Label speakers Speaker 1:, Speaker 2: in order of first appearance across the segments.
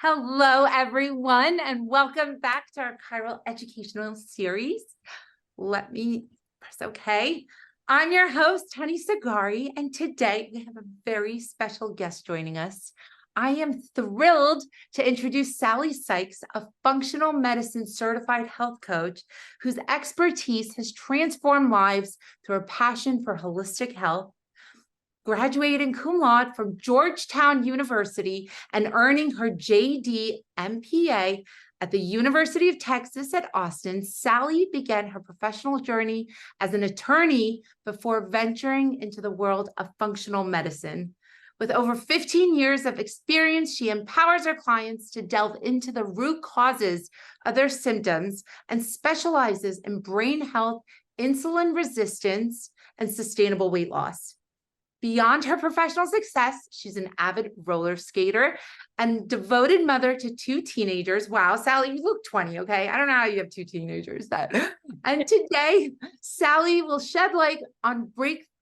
Speaker 1: Hello, everyone, and welcome back to our Qyral educational series. Let me press OK. I'm your host, Honey Sagari, and today we have a very special guest joining us. I am thrilled to introduce Sally Sykes, a functional medicine certified health coach whose expertise has transformed lives through her passion for holistic health. Graduating cum laude from Georgetown University and earning her JD MPA at the University of Texas at Austin, Sally began her professional journey as an attorney before venturing into the world of functional medicine. With over 15 years of experience, she empowers her clients to delve into the root causes of their symptoms and specializes in brain health, insulin resistance, and sustainable weight loss. Beyond her professional success, she's an avid roller skater and devoted mother to two teenagers. Wow, Sally, you look 20, okay? I don't know how you have two teenagers. And today, Sally will shed light on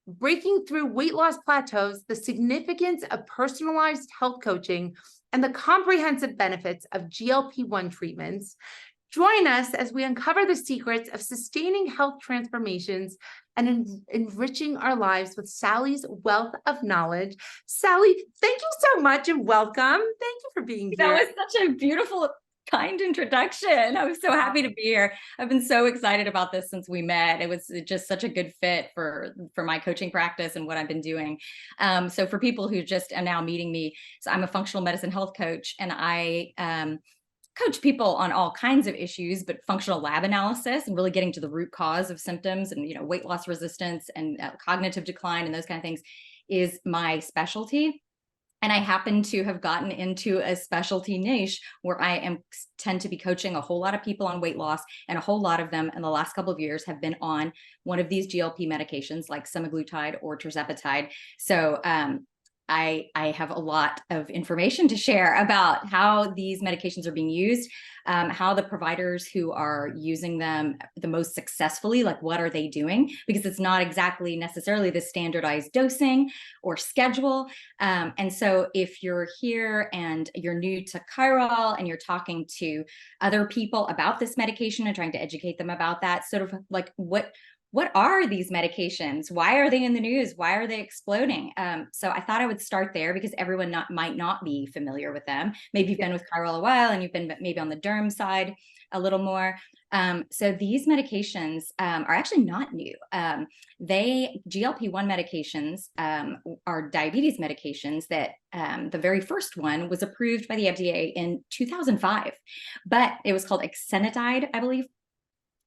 Speaker 1: breaking through weight loss plateaus, the significance of personalized health coaching, and the comprehensive benefits of GLP-1 treatments. Join us as we uncover the secrets of sustaining health transformations and enriching our lives with Sally's wealth of knowledge. Sally, thank you so much and welcome. Thank you for being here.
Speaker 2: That was such a beautiful, kind introduction. I was so happy to be here. I've been so excited about this since we met. It was just such a good fit for my coaching practice and what I've been doing. So for people who just are now meeting me, so I'm a functional medicine health coach, and I coach people on all kinds of issues, but functional lab analysis and really getting to the root cause of symptoms and, weight loss resistance and cognitive decline and those kind of things is my specialty. And I happen to have gotten into a specialty niche where I tend to be coaching a whole lot of people on weight loss, and a whole lot of them in the last couple of years have been on one of these GLP medications like semaglutide or tirzepatide. So I have a lot of information to share about how these medications are being used, how the providers who are using them the most successfully, like what are they doing? Because it's not exactly necessarily the standardized dosing or schedule. And so if you're here and you're new to Qyral and you're talking to other people about this medication and trying to educate them about that, sort of like what are these medications? Why are they in the news? Why are they exploding? So I thought I would start there because everyone might not be familiar with them. Maybe you've been with Qyral a while and you've been maybe on the derm side a little more. So these medications are actually not new. GLP-1 medications are diabetes medications that the very first one was approved by the FDA in 2005, but it was called exenatide, I believe.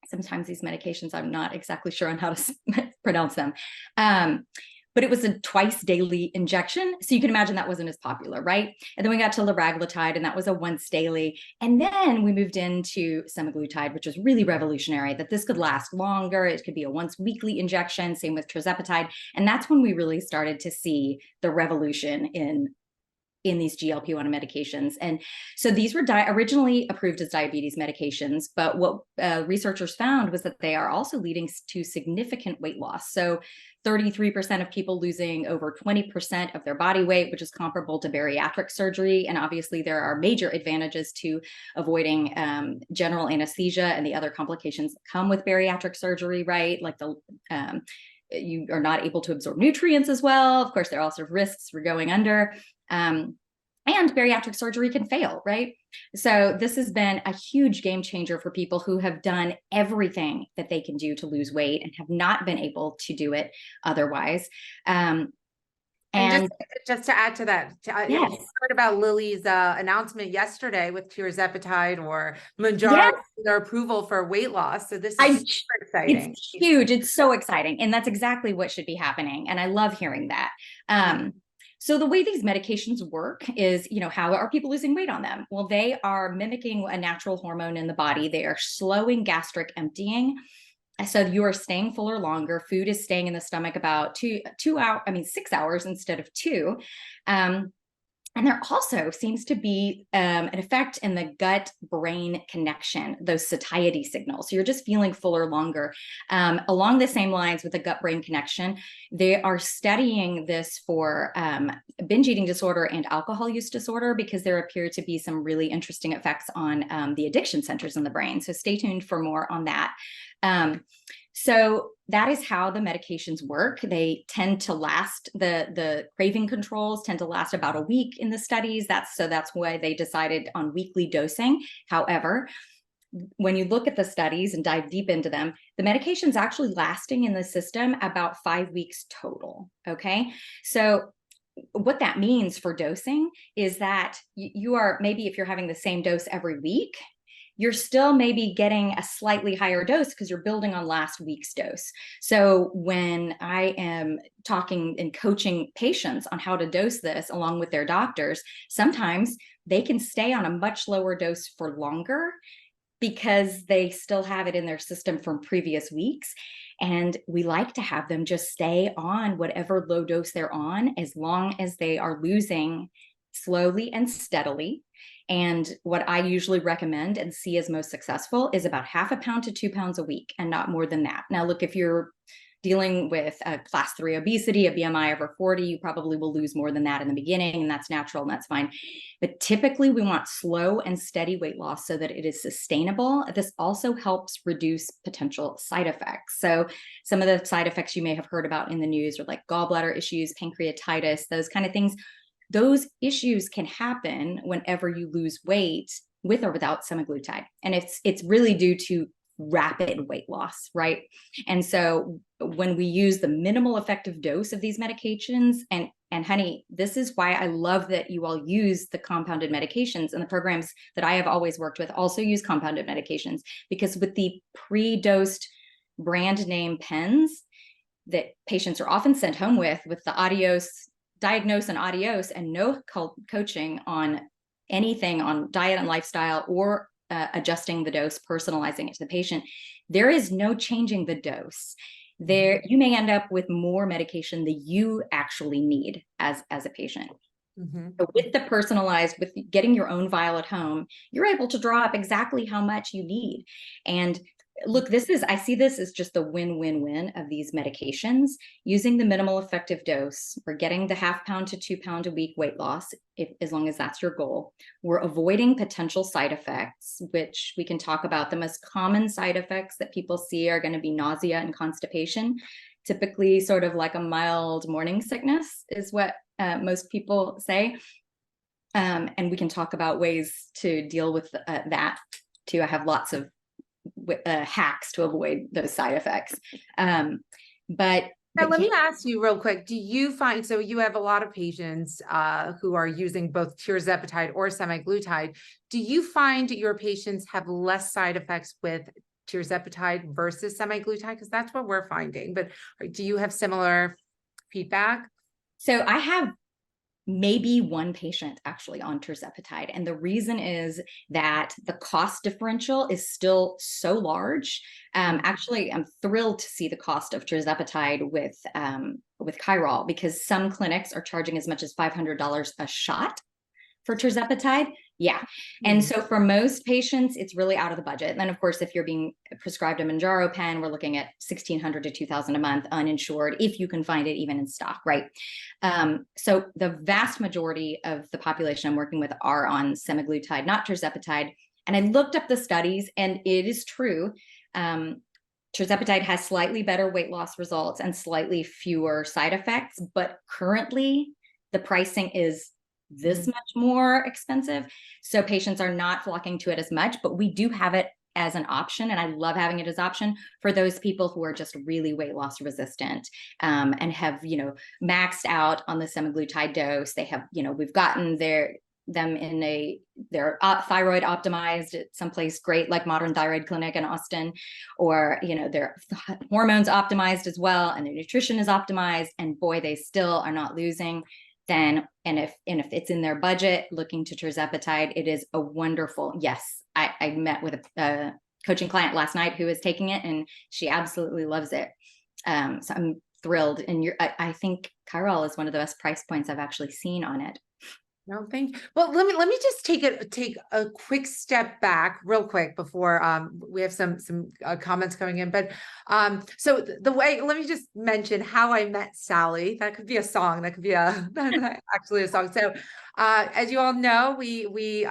Speaker 2: Sometimes these medications, I'm not exactly sure on how to pronounce them. But it was a twice daily injection. So you can imagine that wasn't as popular, right? And then we got to liraglutide, and that was a once daily. And then we moved into semaglutide, which was really revolutionary, that this could last longer. It could be a once weekly injection, same with tirzepatide. And that's when we really started to see the revolution in these GLP-1 medications. And so these were originally approved as diabetes medications, but what researchers found was that they are also leading to significant weight loss. So 33% of people losing over 20% of their body weight, which is comparable to bariatric surgery. And obviously there are major advantages to avoiding general anesthesia and the other complications that come with bariatric surgery, right? Like you are not able to absorb nutrients as well. Of course, there are also risks for going under. And bariatric surgery can fail, right? So this has been a huge game changer for people who have done everything that they can do to lose weight and have not been able to do it otherwise. And
Speaker 1: just to add to that,
Speaker 2: yes.
Speaker 1: You heard about Lilly's announcement yesterday with tirzepatide or Mounjaro, their approval for weight loss. So this is super exciting.
Speaker 2: It's huge. It's so exciting. And that's exactly what should be happening. And I love hearing that. So the way these medications work is, how are people losing weight on them? Well, they are mimicking a natural hormone in the body. They are slowing gastric emptying. So you are staying fuller longer. Food is staying in the stomach about 6 hours instead of 2. And there also seems to be an effect in the gut-brain connection, those satiety signals. So you're just feeling fuller longer. Along the same lines with the gut-brain connection, they are studying this for binge eating disorder and alcohol use disorder, because there appear to be some really interesting effects on the addiction centers in the brain. So stay tuned for more on that. So that is how the medications work. They tend to last, the craving controls tend to last about a week in the studies. That's why they decided on weekly dosing. However, when you look at the studies and dive deep into them, the medication's actually lasting in the system about 5 weeks total, okay? So what that means for dosing is that you are, maybe if you're having the same dose every week, you're still maybe getting a slightly higher dose because you're building on last week's dose. So when I am talking and coaching patients on how to dose this along with their doctors, sometimes they can stay on a much lower dose for longer because they still have it in their system from previous weeks. And we like to have them just stay on whatever low dose they're on as long as they are losing slowly and steadily. And what I usually recommend and see as most successful is about 1/2 pound to 2 pounds a week, and not more than that. Now, look, if you're dealing with a class 3 obesity, a BMI over 40, you probably will lose more than that in the beginning, and that's natural and that's fine. But typically we want slow and steady weight loss so that it is sustainable. This also helps reduce potential side effects. So some of the side effects you may have heard about in the news are like gallbladder issues, pancreatitis, those kind of things. Those issues can happen whenever you lose weight with or without semaglutide. And it's really due to rapid weight loss, right? And so when we use the minimal effective dose of these medications, and honey, this is why I love that you all use the compounded medications, and the programs that I have always worked with also use compounded medications, because with the pre-dosed brand name pens that patients are often sent home with the adios, diagnose and adios, and no coaching on anything on diet and lifestyle or adjusting the dose, personalizing it to the patient, there is no changing the dose. There, you may end up with more medication that you actually need as a patient. So with the personalized, with getting your own vial at home, you're able to draw up exactly how much you need. And look, I see this as just the win-win-win of these medications. Using the minimal effective dose, we're getting the 1/2 pound to 2 pound a week weight loss, as long as that's your goal. We're avoiding potential side effects, which we can talk about. The most common side effects that people see are going to be nausea and constipation. Typically sort of like a mild morning sickness is what most people say. And we can talk about ways to deal with that too. I have lots of hacks to avoid those side effects. But
Speaker 1: now let me ask you real quick, do you find, so you have a lot of patients who are using both tirzepatide or semaglutide. Do you find your patients have less side effects with tirzepatide versus semaglutide? Because that's what we're finding. But do you have similar feedback?
Speaker 2: So I have maybe one patient actually on tirzepatide. And the reason is that the cost differential is still so large. Actually, I'm thrilled to see the cost of tirzepatide with Qyral, because some clinics are charging as much as $500 a shot for tirzepatide. Yeah. And so for most patients, it's really out of the budget. And then of course, if you're being prescribed a Mounjaro pen, we're looking at $1,600 to $2,000 a month uninsured, if you can find it even in stock, right? So the vast majority of the population I'm working with are on semaglutide, not tirzepatide. And I looked up the studies, and it is true. Tirzepatide has slightly better weight loss results and slightly fewer side effects, but currently the pricing is this much more expensive. So patients are not flocking to it as much, but we do have it as an option. And I love having it as option for those people who are just really weight loss resistant, and have, maxed out on the semaglutide dose. They have, we've gotten them in their thyroid optimized at someplace great, like Modern Thyroid Clinic in Austin, or, their hormones optimized as well, and their nutrition is optimized, and boy, they still are not losing. And if it's in their budget, looking to tirzepatide, it is a wonderful, yes. I met with a coaching client last night who is taking it, and she absolutely loves it. So I'm thrilled. And I think Qyral is one of the best price points I've actually seen on it.
Speaker 1: No, thank you. Well, let me just take a quick step back real quick before we have some comments coming in. But so the way, let me just mention how I met Sally. That could be a song. That could be actually a song. So as you all know, we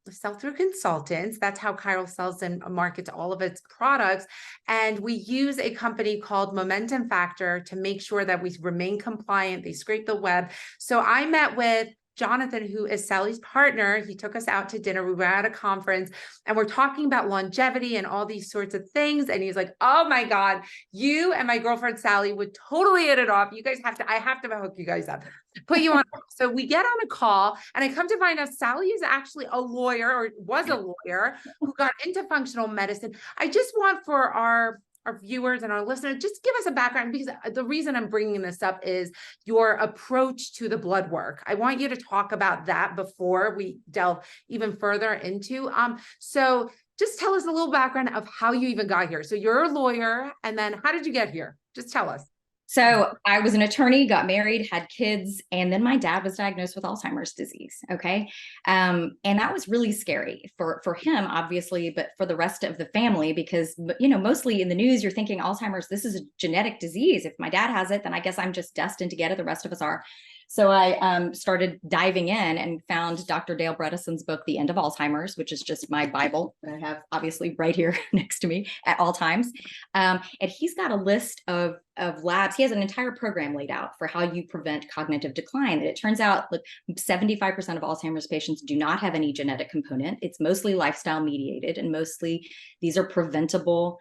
Speaker 1: sell through consultants. That's how Qyral sells and markets all of its products. And we use a company called Momentum Factor to make sure that we remain compliant. They scrape the web. So I met with Jonathan, who is Sally's partner. He took us out to dinner. We were at a conference and we're talking about longevity and all these sorts of things. And he's like, oh my God, you and my girlfriend Sally would totally hit it off. You guys I have to hook you guys up, put you on. So we get on a call and I come to find out Sally is actually a lawyer, or was a lawyer, who got into functional medicine. I just want for our viewers and our listeners, just give us a background, because the reason I'm bringing this up is your approach to the blood work. I want you to talk about that before we delve even further into. So just tell us a little background of how you even got here. So you're a lawyer, and then how did you get here? Just tell us.
Speaker 2: So I was an attorney, got married, had kids, and then my dad was diagnosed with Alzheimer's disease. Okay. And that was really scary for him, obviously, but for the rest of the family, because, mostly in the news, you're thinking Alzheimer's, this is a genetic disease. If my dad has it, then I guess I'm just destined to get it. The rest of us are. So I started diving in and found Dr. Dale Bredesen's book, The End of Alzheimer's, which is just my Bible that I have obviously right here next to me at all times. And he's got a list of labs. He has an entire program laid out for how you prevent cognitive decline. It turns out, look, 75% of Alzheimer's patients do not have any genetic component. It's mostly lifestyle mediated, and mostly these are preventable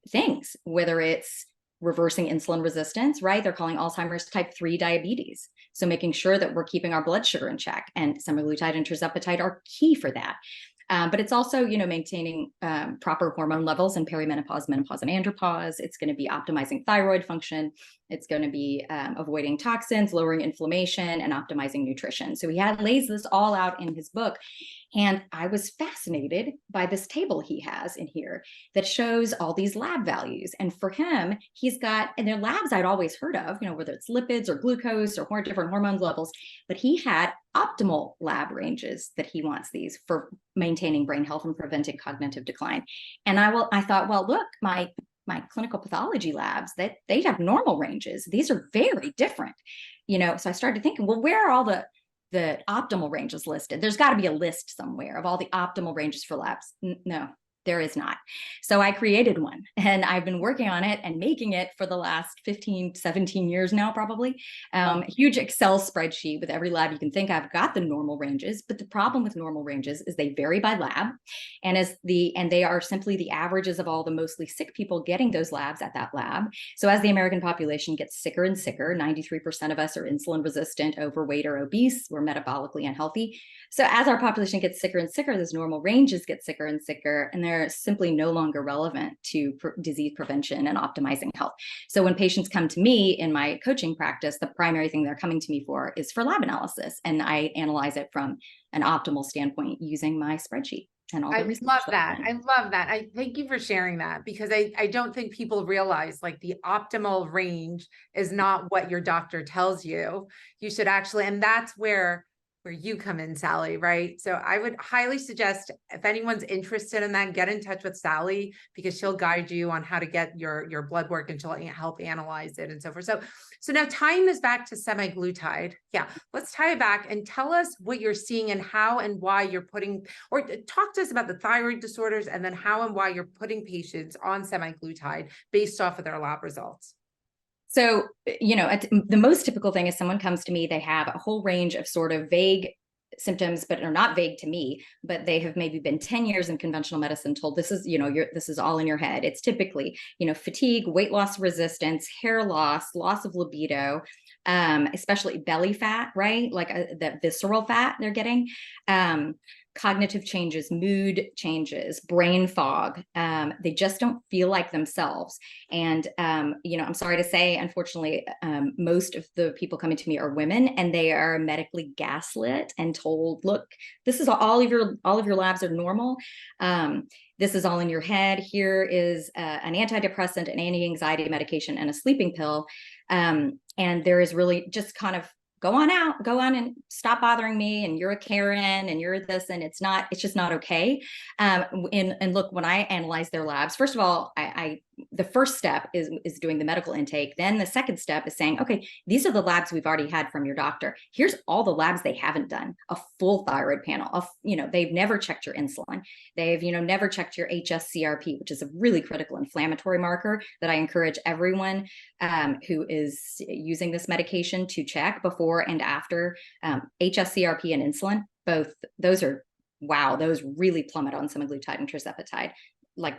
Speaker 2: things, whether it's reversing insulin resistance, right? They're calling Alzheimer's type 3 diabetes. So making sure that we're keeping our blood sugar in check, and semaglutide and tirzepatide are key for that. But it's also, maintaining proper hormone levels in perimenopause, menopause, and andropause. It's going to be optimizing thyroid function. It's going to be avoiding toxins, lowering inflammation, and optimizing nutrition. So he lays this all out in his book. And I was fascinated by this table he has in here that shows all these lab values. And for him, he's got, and they're labs I'd always heard of, whether it's lipids or glucose or different hormone levels, but he had optimal lab ranges that he wants these for maintaining brain health and preventing cognitive decline. And I thought, well, look, my clinical pathology labs, that they have normal ranges. These are very different, so I started thinking, well, where are all the optimal ranges listed? There's got to be a list somewhere of all the optimal ranges for labs. No, there is not. So I created one, and I've been working on it and making it for the last 15, 17 years now, probably. Huge Excel spreadsheet with every lab you can think. I've got the normal ranges, but the problem with normal ranges is they vary by lab, and they are simply the averages of all the mostly sick people getting those labs at that lab. So as the American population gets sicker and sicker, 93% of us are insulin resistant, overweight, or obese. We're metabolically unhealthy. So as our population gets sicker and sicker, those normal ranges get sicker and sicker, and they're simply no longer relevant to disease prevention and optimizing health. So when patients come to me in my coaching practice, the primary thing they're coming to me for is for lab analysis, and I analyze it from an optimal standpoint using my spreadsheet. And all the research.
Speaker 1: Love that. I love that. I thank you for sharing that, because I don't think people realize, like, the optimal range is not what your doctor tells you. You should actually, and that's where you come in, Sally, right? So I would highly suggest, if anyone's interested in that, get in touch with Sally, because she'll guide you on how to get your blood work, and she'll help analyze it and so forth. So now, tying this back to semaglutide, let's tie it back and tell us what you're seeing and how and why you're putting, or talk to us about the thyroid disorders, and then how and why you're putting patients on semaglutide based off of their lab results.
Speaker 2: So, the most typical thing is someone comes to me, they have a whole range of sort of vague symptoms, but are not vague to me, but they have maybe been 10 years in conventional medicine told this is, this is all in your head. It's typically, fatigue, weight loss resistance, hair loss, loss of libido, especially belly fat, right? Like the visceral fat they're getting. Cognitive changes, mood changes, brain fog. They just don't feel like themselves. And, I'm sorry to say, unfortunately, most of the people coming to me are women, and they are medically gaslit and told, look, this is all of your labs are normal. This is all in your head. Here is an antidepressant, an anti-anxiety medication, and a sleeping pill. And there is really just kind of go on out, go on and stop bothering me. And you're a Karen and you're this, and it's just not okay. And look, when I analyze their labs, first of all, the first step is doing the medical intake. Then the second step is saying, okay, these are the labs we've already had from your doctor. Here's all the labs they haven't done: a full thyroid panel, they've never checked your insulin. They've, never checked your HS-CRP, which is a really critical inflammatory marker that I encourage everyone who is using this medication to check before and after. HS-CRP and insulin, both those are, wow, those really plummet on semaglutide and tirzepatide.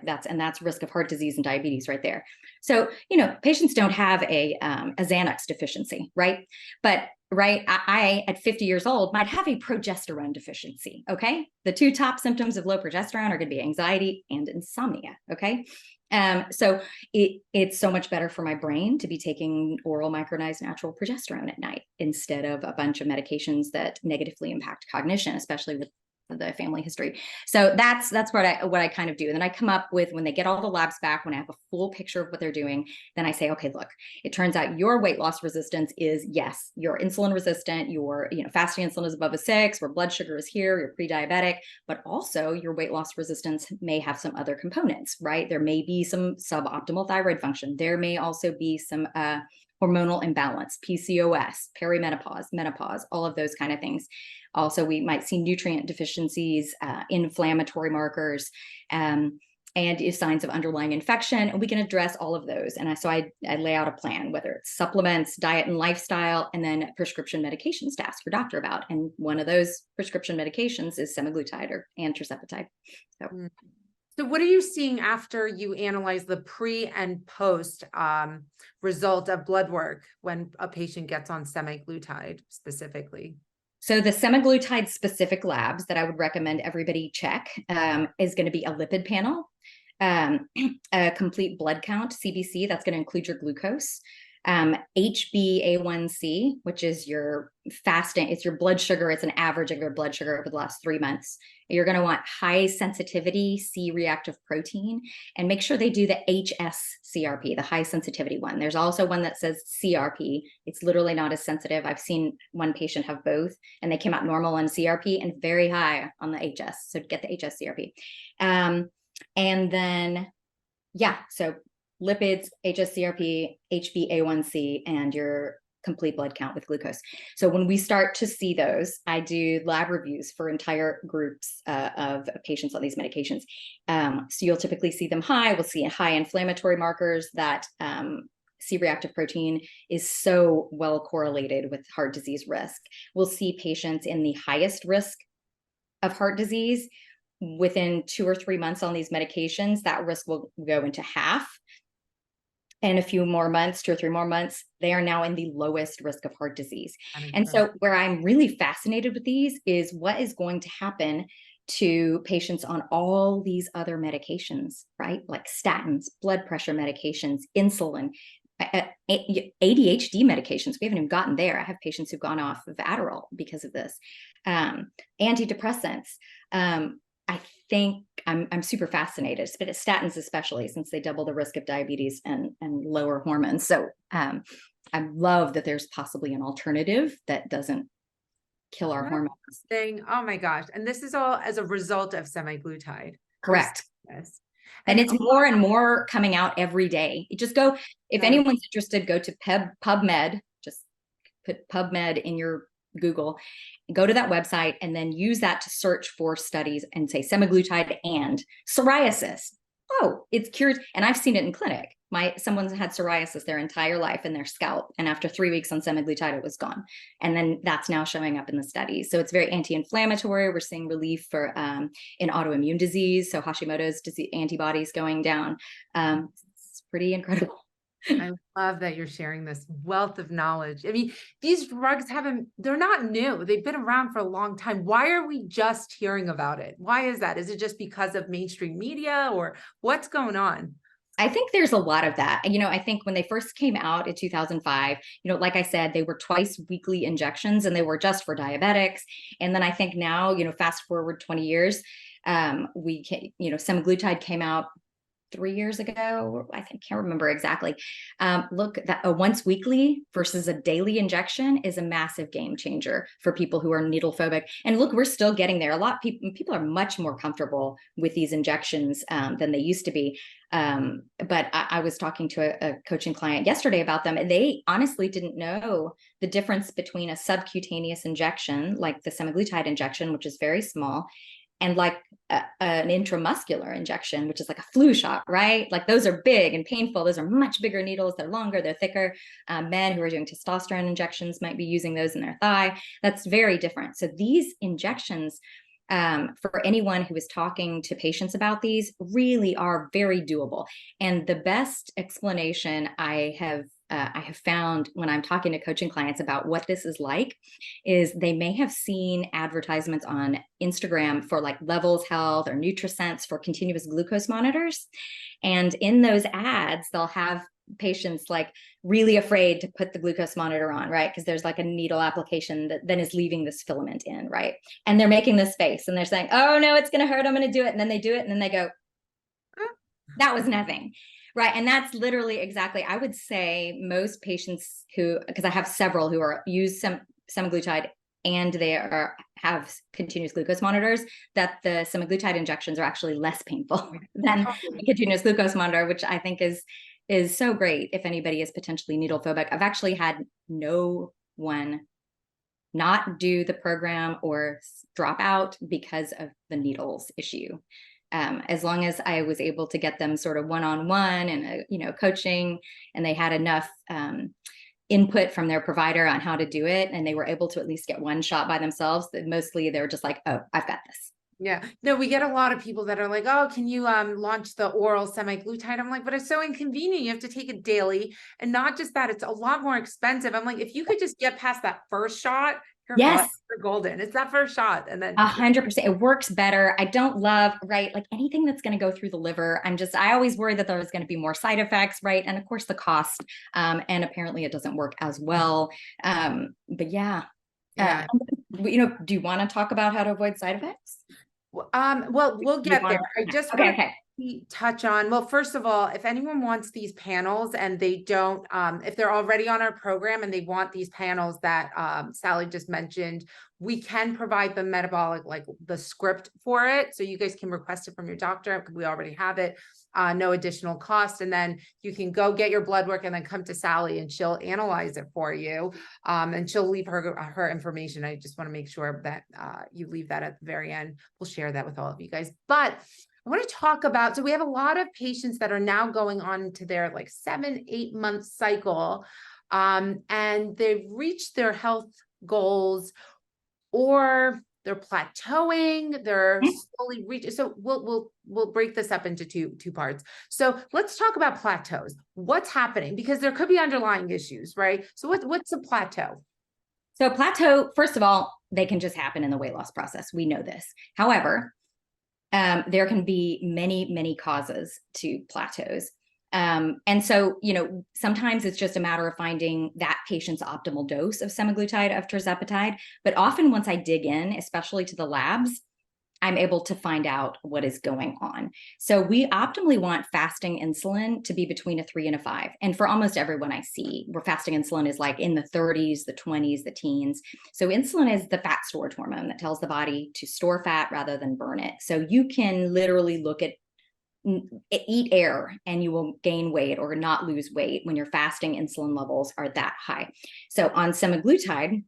Speaker 2: That's risk of heart disease and diabetes right there. So, patients don't have a Xanax deficiency, right? But I at 50 years old might have a progesterone deficiency. Okay. The two top symptoms of low progesterone are going to be anxiety and insomnia. Okay. So it's so much better for my brain to be taking oral micronized natural progesterone at night instead of a bunch of medications that negatively impact cognition, especially with the family history. So that's what I kind of do. And then I come up with, when they get all the labs back, when I have a full picture of what they're doing, then I say, okay, look, it turns out your weight loss resistance is, yes, you're insulin resistant, your fasting insulin is above a 6, where blood sugar is here, you're pre-diabetic, but also your weight loss resistance may have some other components, right? There may be some suboptimal thyroid function. There may also be some hormonal imbalance, PCOS, perimenopause, menopause, all of those kind of things. Also, we might see nutrient deficiencies, inflammatory markers, and signs of underlying infection, and we can address all of those. And so I lay out a plan, whether it's supplements, diet and lifestyle, and then prescription medications to ask your doctor about. And one of those prescription medications is semaglutide and tirzepatide.
Speaker 1: So what are you seeing after you analyze the pre and post result of blood work when a patient gets on semaglutide specifically?
Speaker 2: So the semaglutide specific labs that I would recommend everybody check is going to be a lipid panel, a complete blood count, CBC, that's going to include your glucose, HbA1c, which is your fasting, it's your blood sugar, it's an average of your blood sugar over the last 3 months. You're going to want high sensitivity C-reactive protein, and make sure they do the HS-CRP, the high sensitivity one. There's also one that says CRP. It's literally not as sensitive. I've seen one patient have both, and they came out normal on CRP and very high on the HS. So get the HS-CRP. And then, so lipids, HS-CRP, HbA1c, and your complete blood count with glucose. So when we start to see those, I do lab reviews for entire groups of patients on these medications. So you'll typically see them high. We'll see high inflammatory markers. That C-reactive protein is so well correlated with heart disease risk. We'll see patients in the highest risk of heart disease within 2 or 3 months on these medications. That risk will go into half. And a few more months, 2 or 3 more months, they are now in the lowest risk of heart disease. And so where I'm really fascinated with these is what is going to happen to patients on all these other medications, right? Like statins, blood pressure medications, insulin, ADHD medications. We haven't even gotten there. I have patients who've gone off of Adderall because of this. Antidepressants. I think I'm super fascinated, but statins especially, since they double the risk of diabetes and lower hormones. So I love that there's possibly an alternative that doesn't kill our hormones.
Speaker 1: Oh my gosh. And this is all as a result of semaglutide.
Speaker 2: Correct.
Speaker 1: Yes.
Speaker 2: And it's more and more coming out every day. You just go, if anyone's interested, go to PubMed, just put PubMed in your Google, go to that website, and then use that to search for studies and say semaglutide and psoriasis. Oh, it's cured. And I've seen it in clinic. Someone's had psoriasis their entire life in their scalp, and after 3 weeks on semaglutide, it was gone. And then that's now showing up in the studies. So it's very anti-inflammatory. We're seeing relief for in autoimmune disease. So Hashimoto's disease, antibodies going down. It's pretty incredible.
Speaker 1: I love that you're sharing this wealth of knowledge. I mean, these drugs they're not new. They've been around for a long time. Why are we just hearing about it? Why is that? Is it just because of mainstream media, or what's going on?
Speaker 2: I think there's a lot of that. I think when they first came out in 2005, like I said, they were twice weekly injections, and they were just for diabetics. And then I think now, fast forward 20 years, semaglutide came out 3 years ago. I think, can't remember exactly. Look, that a once weekly versus a daily injection is a massive game changer for people who are needle phobic. And look, we're still getting there. A lot of people are much more comfortable with these injections than they used to be. But I was talking to a coaching client yesterday about them, and they honestly didn't know the difference between a subcutaneous injection, like the semaglutide injection, which is very small, and like an intramuscular injection, which is like a flu shot, right? Like those are big and painful. Those are much bigger needles. They're longer, they're thicker. Men who are doing testosterone injections might be using those in their thigh. That's very different. So these injections, for anyone who is talking to patients about these, really are very doable. And the best explanation I have found when I'm talking to coaching clients about what this is like is they may have seen advertisements on Instagram for like Levels Health or NutriSense for continuous glucose monitors. And in those ads, they'll have patients like really afraid to put the glucose monitor on, right? Because there's like a needle application that then is leaving this filament in, right? And they're making this face and they're saying, oh no, it's going to hurt, I'm going to do it. And then they do it and then they go, that was nothing. Right. And that's literally exactly, I would say most patients who, because I have several who are use semaglutide and they have continuous glucose monitors, that the semaglutide injections are actually less painful than a continuous glucose monitor, which I think is so great if anybody is potentially needle phobic. I've actually had no one not do the program or drop out because of the needles issue. As long as I was able to get them sort of one-on-one and coaching, and they had enough input from their provider on how to do it, and they were able to at least get one shot by themselves, mostly they were just like, oh, I've got this.
Speaker 1: Yeah, no, we get a lot of people that are like, oh, can you launch the oral semaglutide? I'm like, but it's so inconvenient. You have to take it daily. And not just that, it's a lot more expensive. I'm like, if you could just get past that first shot, you're golden. It's that first shot. And then
Speaker 2: 100%, it works better. I don't love, right, like anything that's going to go through the liver. I always worry that there's going to be more side effects, right? And of course the cost, and apparently it doesn't work as well. But yeah. Do you want to talk about how to avoid side effects?
Speaker 1: Well, we'll get there. I just want
Speaker 2: to
Speaker 1: touch on, well, first of all, if anyone wants these panels and they don't, if they're already on our program and they want these panels that Sally just mentioned, we can provide the metabolic, like the script for it. So you guys can request it from your doctor. We already have it. No additional cost. And then you can go get your blood work and then come to Sally and she'll analyze it for you. And she'll leave her information. I just want to make sure that you leave that at the very end. We'll share that with all of you guys. But I want to talk about, so we have a lot of patients that are now going on to their like 7-8 month cycle, and they've reached their health goals, or they're plateauing, they're slowly reaching. So we'll break this up into two parts. So let's talk about plateaus. What's happening? Because there could be underlying issues, right? So what's a plateau?
Speaker 2: So plateau, first of all, they can just happen in the weight loss process. We know this. However, there can be many causes to plateaus. And so, sometimes it's just a matter of finding that patient's optimal dose of semaglutide, of tirzepatide. But often once I dig in, especially to the labs, I'm able to find out what is going on. So we optimally want fasting insulin to be between a 3 and a 5. And for almost everyone I see, where fasting insulin is like in the 30s, the 20s, the teens. So insulin is the fat storage hormone that tells the body to store fat rather than burn it. So you can literally eat air and you will gain weight or not lose weight when your fasting insulin levels are that high. So on semaglutide,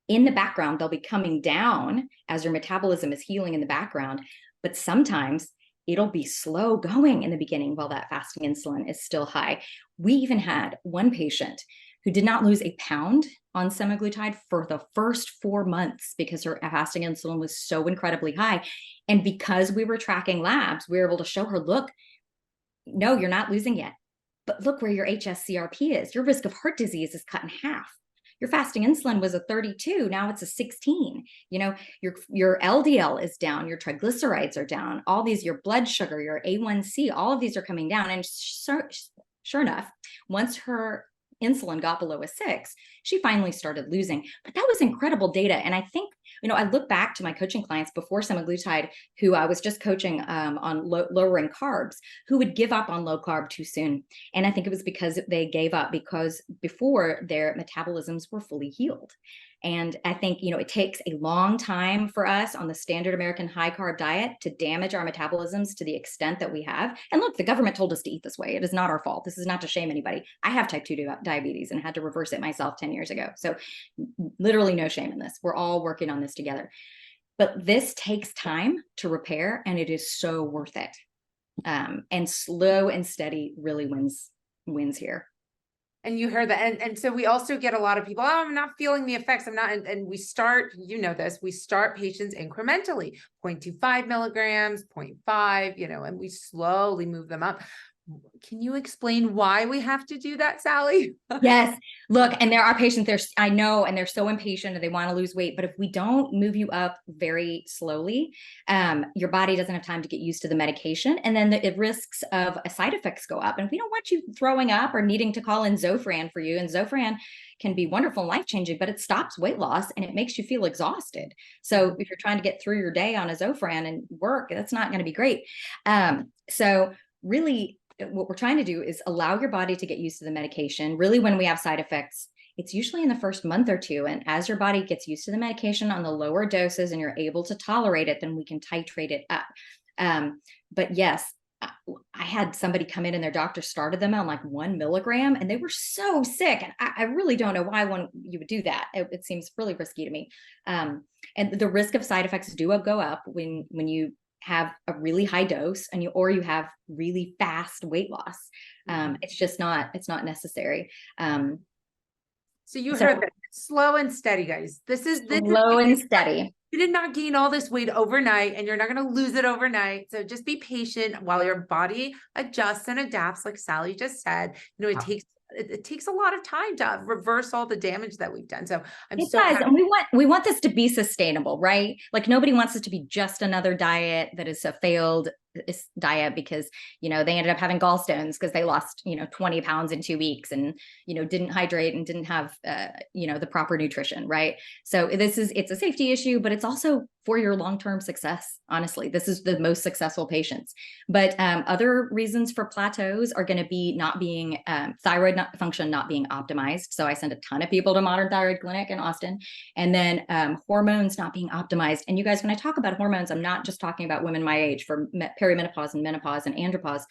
Speaker 2: in the background, they'll be coming down as your metabolism is healing in the background, but sometimes it'll be slow going in the beginning while that fasting insulin is still high. We even had one patient who did not lose a pound on semaglutide for the first 4 months because her fasting insulin was so incredibly high. And because we were tracking labs, we were able to show her, look, no, you're not losing yet, but look where your HSCRP is. Your risk of heart disease is cut in half. Your fasting insulin was a 32, now it's a 16. Your LDL is down, your triglycerides are down, all these, your blood sugar, your A1C, all of these are coming down. And sure enough, once her insulin got below a 6, she finally started losing. But that was incredible data. And I think, I look back to my coaching clients before semaglutide, who I was just coaching on lowering carbs, who would give up on low carb too soon. And I think it was because they gave up because before their metabolisms were fully healed. And I think, it takes a long time for us on the standard American high carb diet to damage our metabolisms to the extent that we have. And look, the government told us to eat this way. It is not our fault. This is not to shame anybody. I have type 2 diabetes and had to reverse it myself 10 years ago. So literally no shame in this. We're all working on this together. But this takes time to repair, and it is so worth it. And slow and steady really wins here.
Speaker 1: And you heard that. And so we also get a lot of people, oh, I'm not feeling the effects. I'm not. And we start, we start patients incrementally, 0.25 milligrams, 0.5, and we slowly move them up. Can you explain why we have to do that, Sally?
Speaker 2: Yes. Look, and there are patients I know, and they're so impatient and they want to lose weight. But if we don't move you up very slowly, your body doesn't have time to get used to the medication. And then the risks of side effects go up. And we don't want you throwing up or needing to call in Zofran for you. And Zofran can be wonderful and life-changing, but it stops weight loss and it makes you feel exhausted. So if you're trying to get through your day on a Zofran and work, that's not going to be great. So really, what we're trying to do is allow your body to get used to the medication. Really, when we have side effects, it's usually in the first month or two. And as your body gets used to the medication on the lower doses and you're able to tolerate it, then we can titrate it up. But yes, I had somebody come in and their doctor started them on like 1 milligram and they were so sick. And I really don't know why you would do that. It seems really risky to me. And the risk of side effects do go up when you have a really high dose and you have really fast weight loss. It's not necessary.
Speaker 1: So you heard that. Slow and steady, guys. This is
Speaker 2: slow and steady.
Speaker 1: You did not gain all this weight overnight and you're not going to lose it overnight. So just be patient while your body adjusts and adapts. Like Sally just said, it takes a lot of time to reverse all the damage that we've done. So
Speaker 2: it does. And we want this to be sustainable, right? Like nobody wants it to be just another diet that is a failed diet because, they ended up having gallstones because they lost, 20 pounds in 2 weeks and, didn't hydrate and didn't have, the proper nutrition. Right. So it's a safety issue, but it's also for your long-term success. Honestly, this is the most successful patients. But other reasons for plateaus are going to be not being thyroid function not being optimized. So I send a ton of people to Modern Thyroid Clinic in Austin, and then hormones not being optimized. And you guys, when I talk about hormones, I'm not just talking about women my age for perimenopause and menopause and andropause.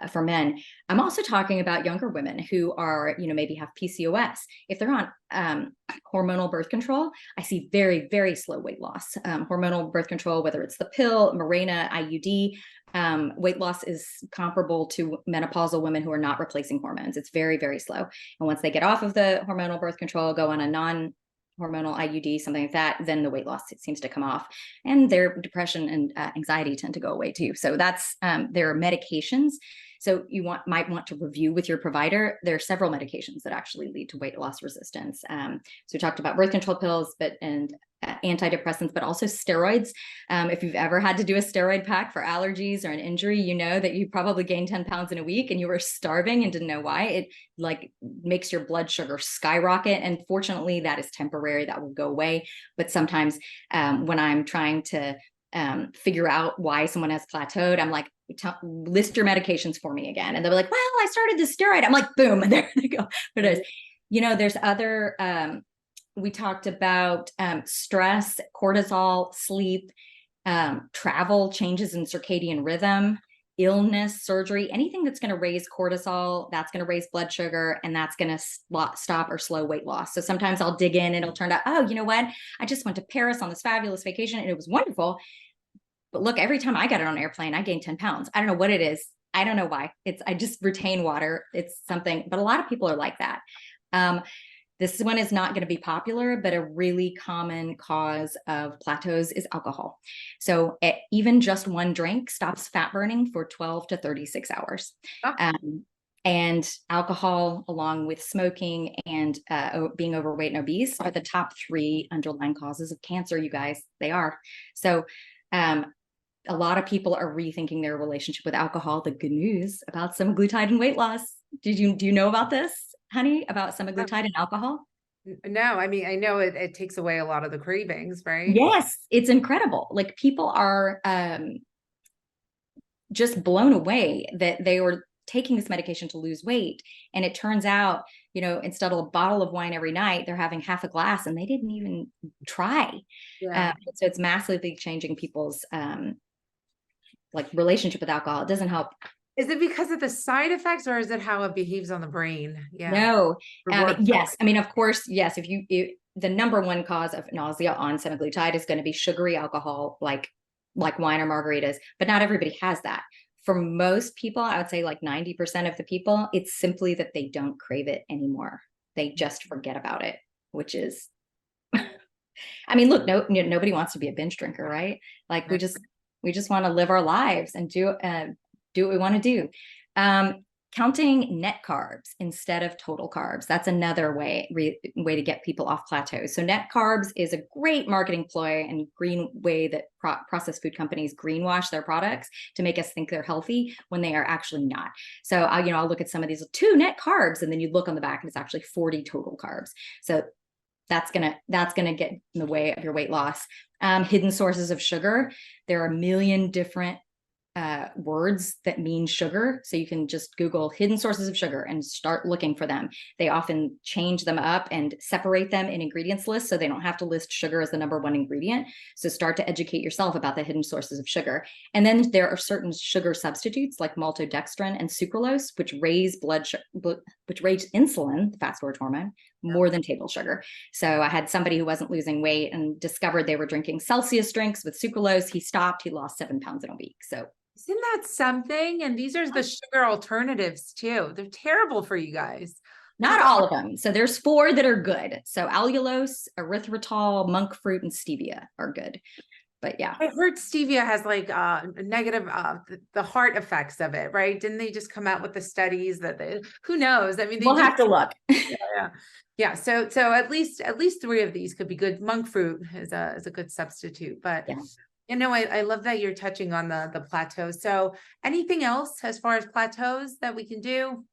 Speaker 2: For men, I'm also talking about younger women who are, maybe have PCOS. If they're on hormonal birth control, I see very, very slow weight loss. Hormonal birth control, whether it's the pill, Mirena, IUD, weight loss is comparable to menopausal women who are not replacing hormones. It's very, very slow. And once they get off of the hormonal birth control, go on a non-hormonal IUD, something like that, then the weight loss seems to come off, and their depression and anxiety tend to go away too. So that's there are medications. So you might want to review with your provider. There are several medications that actually lead to weight loss resistance. So we talked about birth control pills, and antidepressants, but also steroids. If you've ever had to do a steroid pack for allergies or an injury, you know that you probably gained 10 pounds in a week and you were starving and didn't know why. It makes your blood sugar skyrocket. And fortunately, that is temporary. That will go away. But sometimes when I'm trying to figure out why someone has plateaued, I'm like, list your medications for me again. And they'll be like, well, I started this steroid. I'm like, boom, and there they go. But it is. There's other, we talked about stress, cortisol, sleep, travel, changes in circadian rhythm, illness, surgery, anything that's going to raise cortisol, that's going to raise blood sugar, and that's going to stop or slow weight loss. So sometimes I'll dig in and it'll turn out, oh, you know what? I just went to Paris on this fabulous vacation and it was wonderful. But look, every time I got on an airplane, I gained 10 pounds. I don't know what it is. I don't know why. I just retain water. It's something, but a lot of people are like that. This one is not going to be popular, but a really common cause of plateaus is alcohol. So even just one drink stops fat burning for 12 to 36 hours. Oh. And alcohol, along with smoking and being overweight and obese, are the top 3 underlying causes of cancer, you guys. They are. So a lot of people are rethinking their relationship with alcohol. The good news about semaglutide and weight loss. Do you know about this? honey, about semaglutide and alcohol?
Speaker 1: No, I mean, I know it takes away a lot of the cravings, right?
Speaker 2: Yes, it's incredible. Like people are just blown away that they were taking this medication to lose weight. And it turns out, instead of a bottle of wine every night, they're having half a glass and they didn't even try.
Speaker 1: Yeah.
Speaker 2: So it's massively changing people's like relationship with alcohol. It doesn't help.
Speaker 1: Is it because of the side effects or is it how it behaves on the brain? Yeah.
Speaker 2: No.
Speaker 1: Reward.
Speaker 2: Yes. I mean, of course, yes. The number one cause of nausea on semaglutide is going to be sugary alcohol, like wine or margaritas, but not everybody has that. For most people, I would say like 90% of the people, it's simply that they don't crave it anymore. They just forget about it, which is, I mean, look, nobody wants to be a binge drinker, right? Like we just want to live our lives and do what we want to do. Counting net carbs instead of total carbs. That's another way to get people off plateaus. So net carbs is a great marketing ploy and green way that processed food companies greenwash their products to make us think they're healthy when they are actually not. So I'll look at some of these 2 net carbs, and then you look on the back and it's actually 40 total carbs. So that's gonna get in the way of your weight loss. Hidden sources of sugar. There are a million different words that mean sugar. So you can just Google hidden sources of sugar and start looking for them. They often change them up and separate them in ingredients lists so they don't have to list sugar as the number 1 ingredient. So start to educate yourself about the hidden sources of sugar. And then there are certain sugar substitutes like maltodextrin and sucralose, which raise insulin, the fast storage hormone, more than table sugar. So I had somebody who wasn't losing weight and discovered they were drinking Celsius drinks with sucralose. He stopped, he lost 7 pounds in a week. So
Speaker 1: isn't that something? And these are the sugar alternatives too. They're terrible for you guys.
Speaker 2: Not all of them. So there's 4 that are good. So allulose, erythritol, monk fruit, and stevia are good. But yeah.
Speaker 1: I heard stevia has like negative, the heart effects of it, right? Didn't they just come out with the studies that who knows? I mean,
Speaker 2: we'll have to look.
Speaker 1: Yeah. So at least 3 of these could be good. Monk fruit is a good substitute, but yeah. I love that you're touching on the plateaus. So anything else as far as plateaus that we can do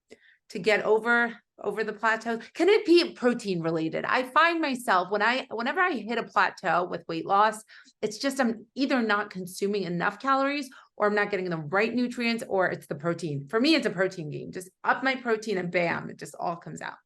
Speaker 1: to get over the plateau? Can it be protein related? I find myself whenever I hit a plateau with weight loss, it's just I'm either not consuming enough calories or I'm not getting the right nutrients, or it's the protein. For me, it's a protein game. Just up my protein and bam, it just all comes out.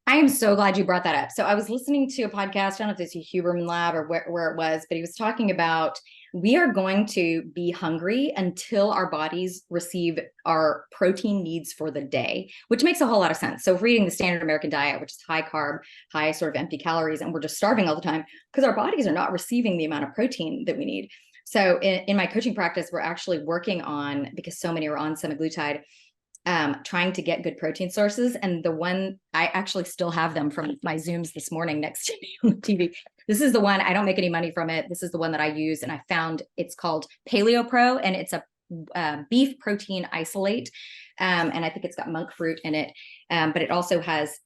Speaker 2: I am so glad you brought that up. So I was listening to a podcast, I don't know if it's Huberman Lab or where it was, but he was talking about we are going to be hungry until our bodies receive our protein needs for the day, which makes a whole lot of sense. So if we're eating the standard American diet, which is high carb, high sort of empty calories, and we're just starving all the time because our bodies are not receiving the amount of protein that we need. So in my coaching practice, we're actually working on, because so many are on semaglutide, trying to get good protein sources. And the one, I actually still have them from my Zooms this morning next to me on the TV. This is the one, I don't make any money from it. This is the one that I use. And I found it's called Paleo Pro, and it's a beef protein isolate. And I think it's got monk fruit in it. But it also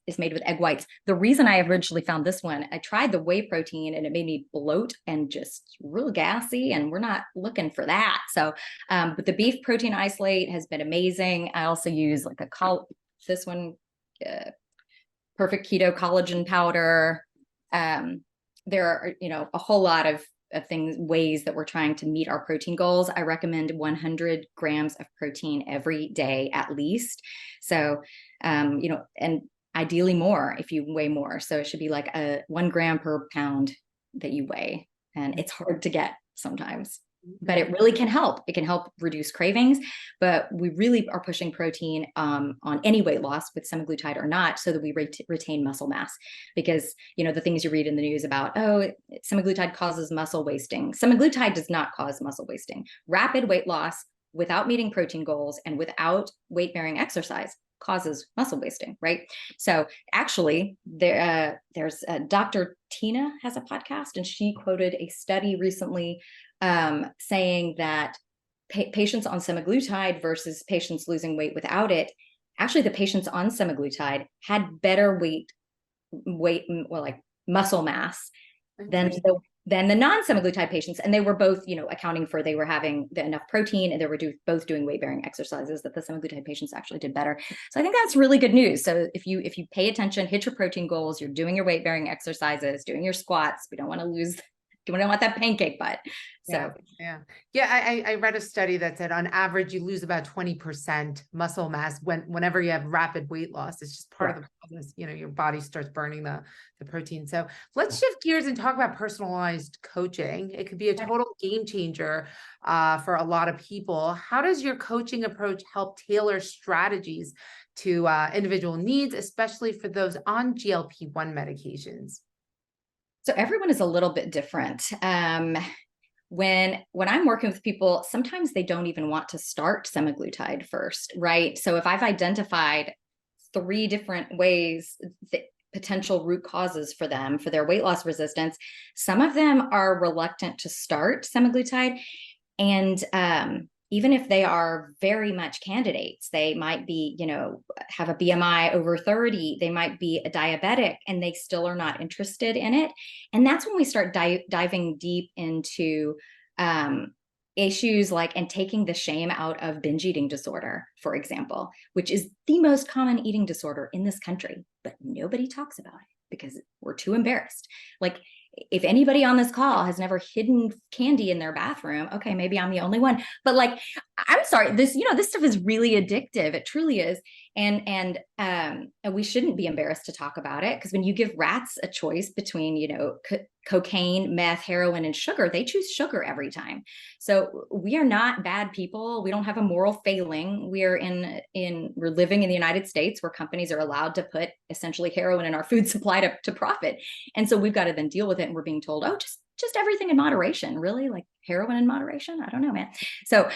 Speaker 2: is made with egg whites. The reason I originally found this one, I tried the whey protein and it made me bloat and just real gassy, and we're not looking for that. So, but the beef protein isolate has been amazing. I also use like this one, perfect keto collagen powder. There are, a whole lot of ways that we're trying to meet our protein goals. I recommend 100 grams of protein every day at least. So, and ideally more if you weigh more. So it should be like 1 gram per pound that you weigh. And it's hard to get sometimes, but it really can help. It can help reduce cravings, but we really are pushing protein on any weight loss with semaglutide or not, so that we retain muscle mass. Because, the things you read in the news about, semaglutide causes muscle wasting. Semaglutide does not cause muscle wasting. Rapid weight loss without meeting protein goals and without weight-bearing exercise causes muscle wasting, right? So actually, there's Dr. Tina has a podcast, and she quoted a study recently saying that patients on semaglutide versus patients losing weight without it, actually the patients on semaglutide had better muscle mass than than the non-semaglutide patients. And they were both, accounting for, they were having enough protein, and they were both doing weight-bearing exercises, that the semaglutide patients actually did better. So I think that's really good news. So if you pay attention, hit your protein goals, you're doing your weight-bearing exercises, doing your squats, we don't want to lose, we don't want that pancake butt. So
Speaker 1: I read a study that said on average you lose about 20% muscle mass whenever you have rapid weight loss. It's just part of the process. Your body starts burning the protein. So let's shift gears and talk about personalized coaching. It could be a total game changer for a lot of people. How does your coaching approach help tailor strategies to individual needs, especially for those on GLP-1 medications?
Speaker 2: So everyone is a little bit different. When I'm working with people, sometimes they don't even want to start semaglutide first, right? So if I've identified 3 different ways, potential root causes for them, for their weight loss resistance, some of them are reluctant to start semaglutide. And even if they are very much candidates, they might be, have a BMI over 30, they might be a diabetic, and they still are not interested in it. And that's when we start diving deep into issues like, and taking the shame out of binge eating disorder, for example, which is the most common eating disorder in this country, but nobody talks about it because we're too embarrassed. Like, if anybody on this call has never hidden candy in their bathroom, okay, maybe I'm the only one, but like, I'm sorry, this stuff is really addictive. It truly is. And we shouldn't be embarrassed to talk about it, because when you give rats a choice between, cocaine, meth, heroin, and sugar, they choose sugar every time. So we are not bad people. We don't have a moral failing. We're living in the United States, where companies are allowed to put essentially heroin in our food supply to profit. And so we've got to then deal with it. And we're being told, oh, just everything in moderation. Really? Like heroin in moderation? I don't know, man. So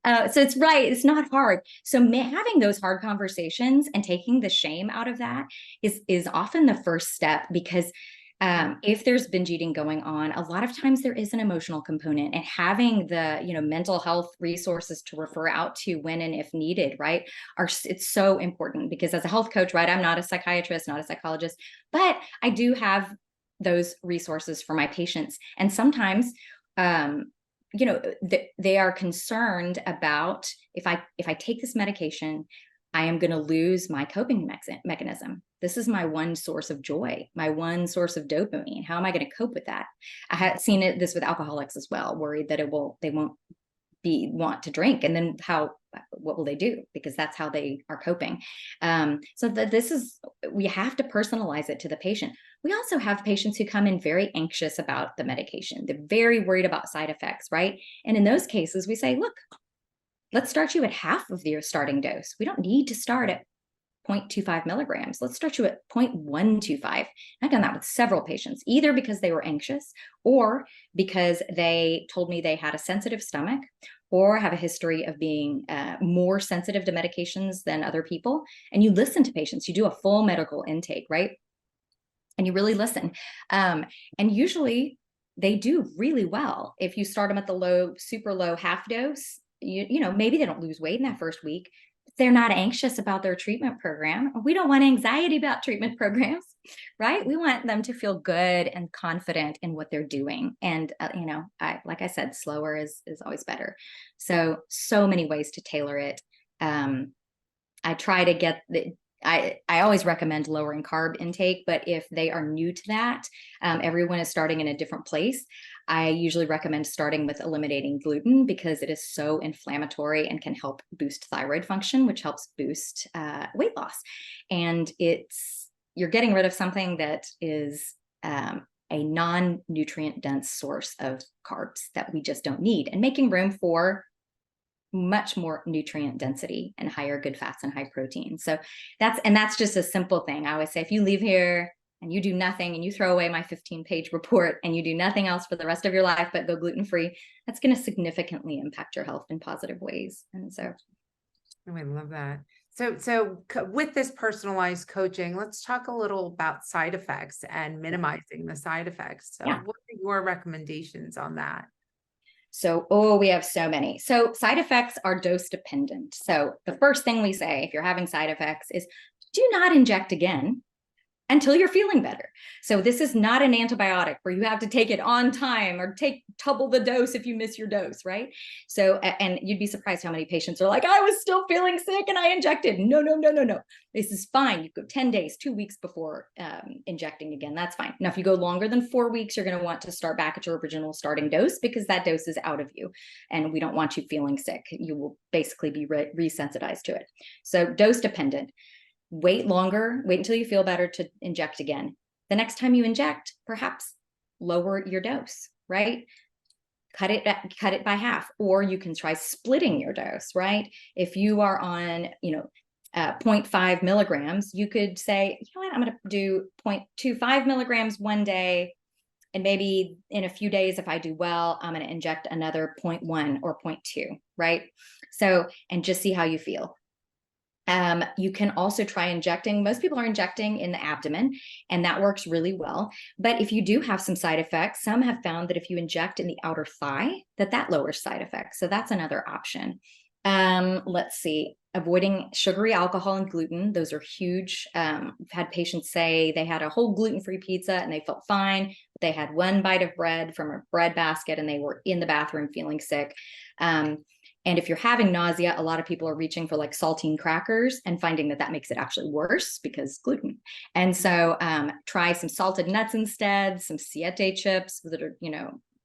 Speaker 2: so it's right. It's not hard. So having those hard conversations and taking the shame out of that is often the first step, because if there's binge eating going on, a lot of times there is an emotional component, and having the, mental health resources to refer out to when and if needed, right, it's so important. Because as a health coach, right, I'm not a psychiatrist, not a psychologist, but I do have those resources for my patients. And sometimes, they are concerned about, if I take this medication, I am going to lose my coping mechanism. This is my one source of joy, my one source of dopamine. How am I going to cope with that? I had seen this with alcoholics as well, worried that they won't want to drink, and then what will they do? Because that's how they are coping. So we have to personalize it to the patient. We also have patients who come in very anxious about the medication. They're very worried about side effects, right? And in those cases, we say, look, let's start you at half of your starting dose. We don't need to start at 0.25 milligrams. Let's start you at 0.125. I've done that with several patients, either because they were anxious, or because they told me they had a sensitive stomach, or have a history of being more sensitive to medications than other people. And you listen to patients, you do a full medical intake, right? And you really listen. And usually they do really well. If you start them at the super low half dose, maybe they don't lose weight in that first week. They're not anxious about their treatment program. We don't want anxiety about treatment programs, right? We want them to feel good and confident in what they're doing. And, like I said, slower is always better. So many ways to tailor it. I try to get I always recommend lowering carb intake, but if they are new to that, everyone is starting in a different place. I usually recommend starting with eliminating gluten, because it is so inflammatory and can help boost thyroid function, which helps boost weight loss. And you're getting rid of something that is a non-nutrient dense source of carbs that we just don't need, and making room for much more nutrient density and higher good fats and high protein. So that's just a simple thing. I always say, if you leave here and you do nothing, and you throw away my 15-page report, and you do nothing else for the rest of your life but go gluten-free, that's going to significantly impact your health in positive ways. And so
Speaker 1: I love that. So with this personalized coaching, let's talk a little about side effects and minimizing the side effects. So what are your recommendations on that?
Speaker 2: So, we have so many. So side effects are dose dependent. So the first thing we say, if you're having side effects, is do not inject again. until you're feeling better. So this is not an antibiotic where you have to take it on time or take double the dose if you miss your dose, right? So, and you'd be surprised how many patients are like, I was still feeling sick and I injected. No, no, no, no, no. This is fine. You go 10 days, 2 weeks before injecting again. That's fine. Now, if you go longer than 4 weeks, you're going to want to start back at your original starting dose because that dose is out of you and we don't want you feeling sick. You will basically be resensitized to it. So dose dependent. Wait longer, wait until you feel better to inject again. The next time you inject, perhaps lower your dose, right? Cut it by half, or you can try splitting your dose, right? If you are on, 0.5 milligrams, you could say, you know what, I'm going to do 0.25 milligrams one day. And maybe in a few days, if I do well, I'm going to inject another 0.1 or 0.2, right? So, and just see how you feel. You can also try injecting. Most people are injecting in the abdomen, and that works really well. But if you do have some side effects, some have found that if you inject in the outer thigh, that lowers side effects. So that's another option. Let's see, avoiding sugary alcohol and gluten. Those are huge. I've had patients say they had a whole gluten-free pizza and they felt fine, but they had one bite of bread from a bread basket and they were in the bathroom feeling sick. And if you're having nausea, a lot of people are reaching for like saltine crackers and finding that makes it actually worse because gluten. And so try some salted nuts instead, some siete chips that are,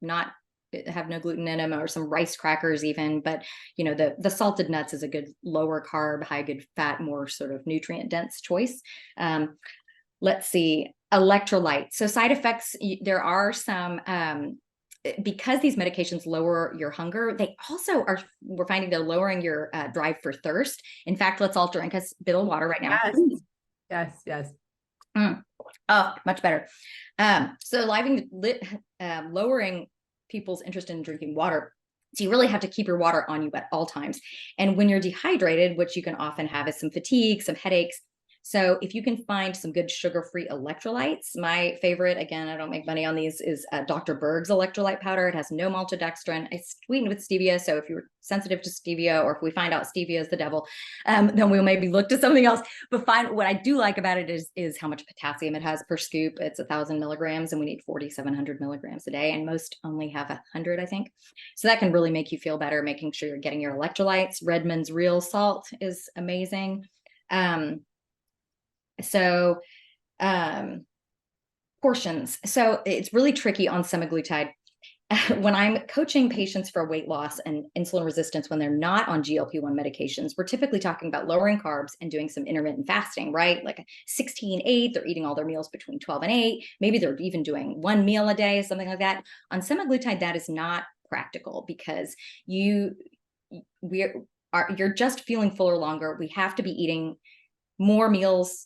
Speaker 2: not have no gluten in them, or some rice crackers even. But, the salted nuts is a good lower carb, high good fat, more sort of nutrient dense choice. Let's see, electrolytes. So side effects, there are some, because these medications lower your hunger, they also we're finding they're lowering your drive for thirst. In fact, let's all drink a bit of water right now.
Speaker 1: Yes, yes.
Speaker 2: Oh, much better. So lowering people's interest in drinking water. So you really have to keep your water on you at all times. And when you're dehydrated, what you can often have is some fatigue, some headaches. So if you can find some good sugar-free electrolytes, my favorite, again, I don't make money on these, is Dr. Berg's electrolyte powder. It has no maltodextrin. It's sweetened with stevia. So if you're sensitive to stevia, or if we find out stevia is the devil, then we'll maybe look to something else. But what I do like about it is how much potassium it has per scoop. It's 1,000 milligrams and we need 4,700 milligrams a day. And most only have 100, I think. So that can really make you feel better, making sure you're getting your electrolytes. Redmond's real salt is amazing. Portions. So it's really tricky on semaglutide. When I'm coaching patients for weight loss and insulin resistance, when they're not on GLP-1 medications, we're typically talking about lowering carbs and doing some intermittent fasting, right? Like 16-8, they're eating all their meals between 12 and 8. Maybe they're even doing one meal a day, something like that. On semaglutide, that is not practical because you're just feeling fuller longer. We have to be eating more meals,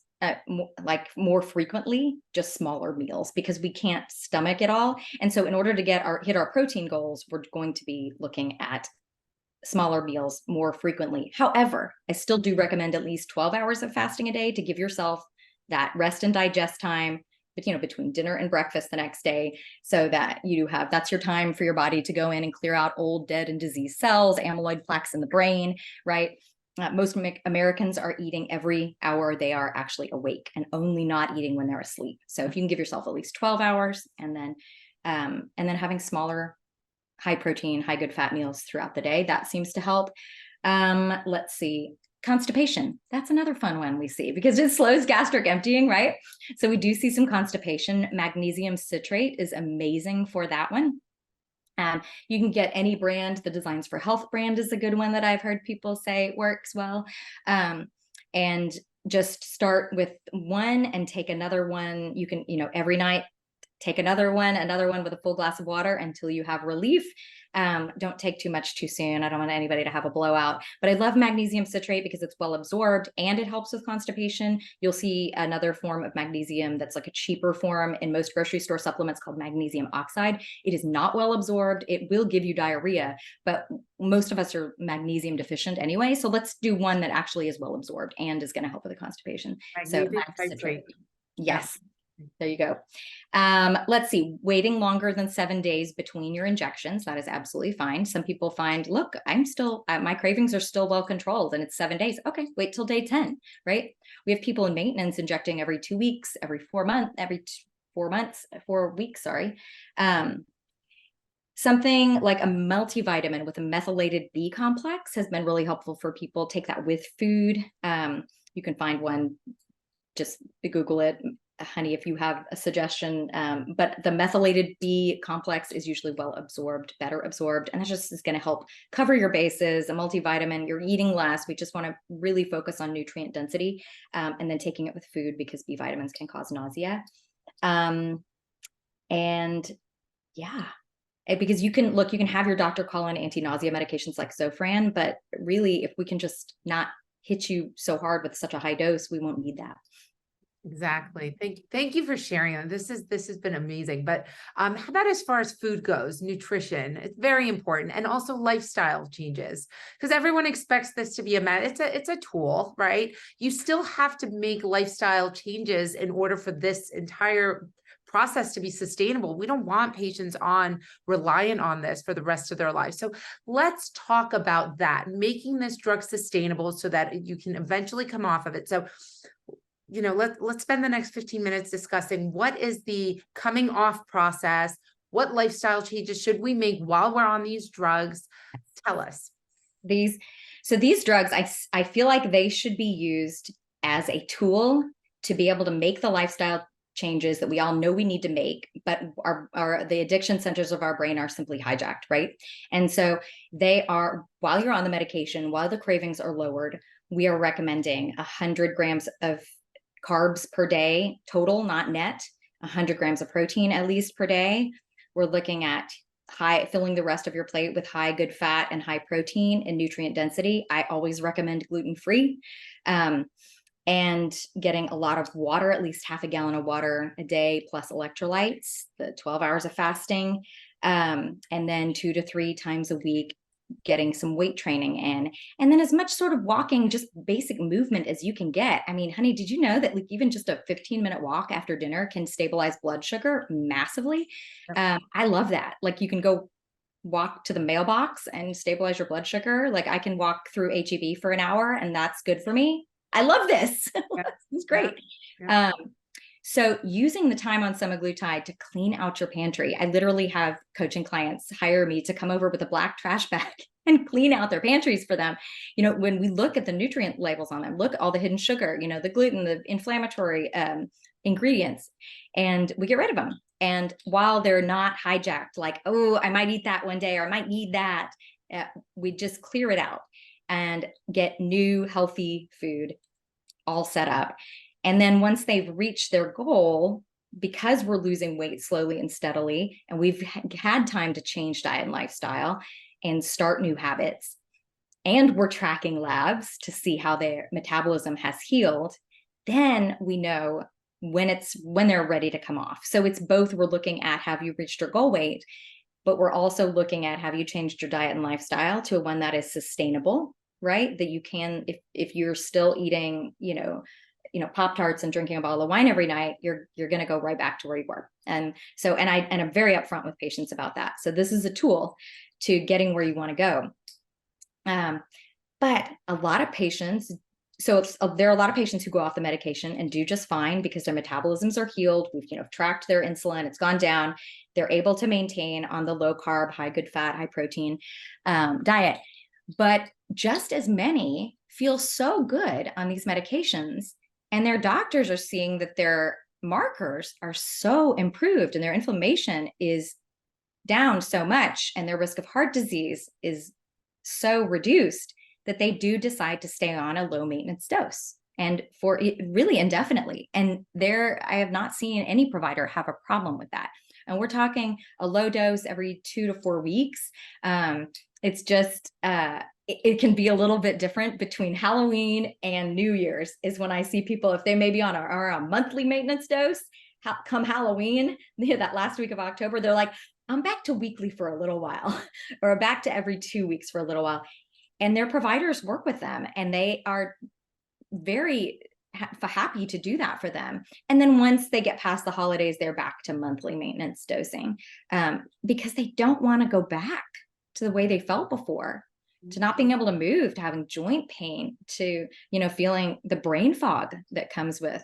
Speaker 2: more frequently, just smaller meals, because we can't stomach it all. And so in order to hit our protein goals, we're going to be looking at smaller meals more frequently. However, I still do recommend at least 12 hours of fasting a day to give yourself that rest and digest time, but between dinner and breakfast the next day, so that that's your time for your body to go in and clear out old, dead, and diseased cells, amyloid plaques in the brain, right? Most Americans are eating every hour they are actually awake, and only not eating when they're asleep. So if you can give yourself at least 12 hours and then having smaller, high protein, high good fat meals throughout the day, that seems to help. Let's see, constipation. That's another fun one we see because it slows gastric emptying, right? So we do see some constipation. Magnesium citrate is amazing for that one. You can get any brand. The Designs for Health brand is a good one that I've heard people say works well. And just start with one and take another one. You can, every night, take another one with a full glass of water until you have relief. Don't take too much too soon. I don't want anybody to have a blowout, but I love magnesium citrate because it's well absorbed and it helps with constipation. You'll see another form of magnesium that's like a cheaper form in most grocery store supplements called magnesium oxide. It is not well absorbed. It will give you diarrhea, but most of us are magnesium deficient anyway. So let's do one that actually is well absorbed and is going to help with the constipation.
Speaker 1: Magnesium
Speaker 2: So citrate. Yes. There you go. Let's see, waiting longer than 7 days between your injections, that is absolutely fine. Some people find, look, I'm still, my cravings are still well controlled and it's 7 days. Okay, wait till day 10, right? We have people in maintenance injecting every 2 weeks, every 4 months, 4 weeks, sorry. Something like a multivitamin with a methylated B complex has been really helpful for people. Take that with food. You can find one, just Google it, honey, if you have a suggestion. But the methylated B complex is usually well absorbed, better absorbed, and that just is going to help cover your bases. A multivitamin, you're eating less. We just want to really focus on nutrient density, and then taking it with food because B vitamins can cause nausea. And yeah. Because you can have your doctor call in anti-nausea medications like Zofran, but really, if we can just not hit you so hard with such a high dose, we won't need that.
Speaker 1: Exactly. Thank you for sharing that. This has been amazing. But how about as far as food goes, nutrition? It's very important, and also lifestyle changes, because everyone expects this to be it's a tool, right? You still have to make lifestyle changes in order for this entire process to be sustainable. We don't want patients reliant on this for the rest of their lives. So let's talk about that, making this drug sustainable so that you can eventually come off of it. So, let's spend the next 15 minutes discussing what is the coming off process, what lifestyle changes should we make while we're on these drugs? Tell us.
Speaker 2: These drugs, I feel like they should be used as a tool to be able to make the lifestyle changes that we all know we need to make, but the addiction centers of our brain are simply hijacked, right? And so they are, while you're on the medication, while the cravings are lowered, we are recommending 100 grams of carbs per day total, not net, 100 grams of protein at least per day. We're looking at filling the rest of your plate with high good fat and high protein and nutrient density. I always recommend gluten-free. And getting a lot of water, at least half a gallon of water a day, plus electrolytes, the 12 hours of fasting, and then 2 to 3 times a week, getting some weight training in, and then as much sort of walking, just basic movement as you can get. I mean, honey, did you know that like even just a 15-minute walk after dinner can stabilize blood sugar massively? I love that. Like you can go walk to the mailbox and stabilize your blood sugar. Like I can walk through HEB for an hour and that's good for me. I love this. It's great. Yeah. So using the time on semaglutide to clean out your pantry, I literally have coaching clients hire me to come over with a black trash bag and clean out their pantries for them. When we look at the nutrient labels on them, look at all the hidden sugar, the gluten, the inflammatory ingredients, and we get rid of them. And while they're not hijacked, like, oh, I might eat that one day, or I might need that, we just clear it out and get new healthy food all set up. And then once they've reached their goal, because we're losing weight slowly and steadily, and we've had time to change diet and lifestyle and start new habits, and we're tracking labs to see how their metabolism has healed, then we know when they're ready to come off. So it's both, we're looking at, have you reached your goal weight, but we're also looking at, have you changed your diet and lifestyle to one that is sustainable, right? That you can, if you're still eating, Pop-Tarts and drinking a bottle of wine every night, you're going to go right back to where you were. And so, and I'm very upfront with patients about that. So this is a tool to getting where you want to go. But a lot of patients, there are a lot of patients who go off the medication and do just fine because their metabolisms are healed. We've, tracked their insulin, it's gone down. They're able to maintain on the low carb, high good fat, high protein diet. But just as many feel so good on these medications, and their doctors are seeing that their markers are so improved and their inflammation is down so much and their risk of heart disease is so reduced that they do decide to stay on a low maintenance dose, and for it really indefinitely. And I have not seen any provider have a problem with that. And we're talking a low dose every 2 to 4 weeks. It's just, it can be a little bit different between Halloween and New Year's is when I see people, if they may be on a monthly maintenance dose, come Halloween, that last week of October, they're like, I'm back to weekly for a little while, or back to every 2 weeks for a little while. And their providers work with them, and they are very happy to do that for them. And then once they get past the holidays, they're back to monthly maintenance dosing, because they don't want to go back to the way they felt before, to not being able to move, to having joint pain, to, feeling the brain fog that comes with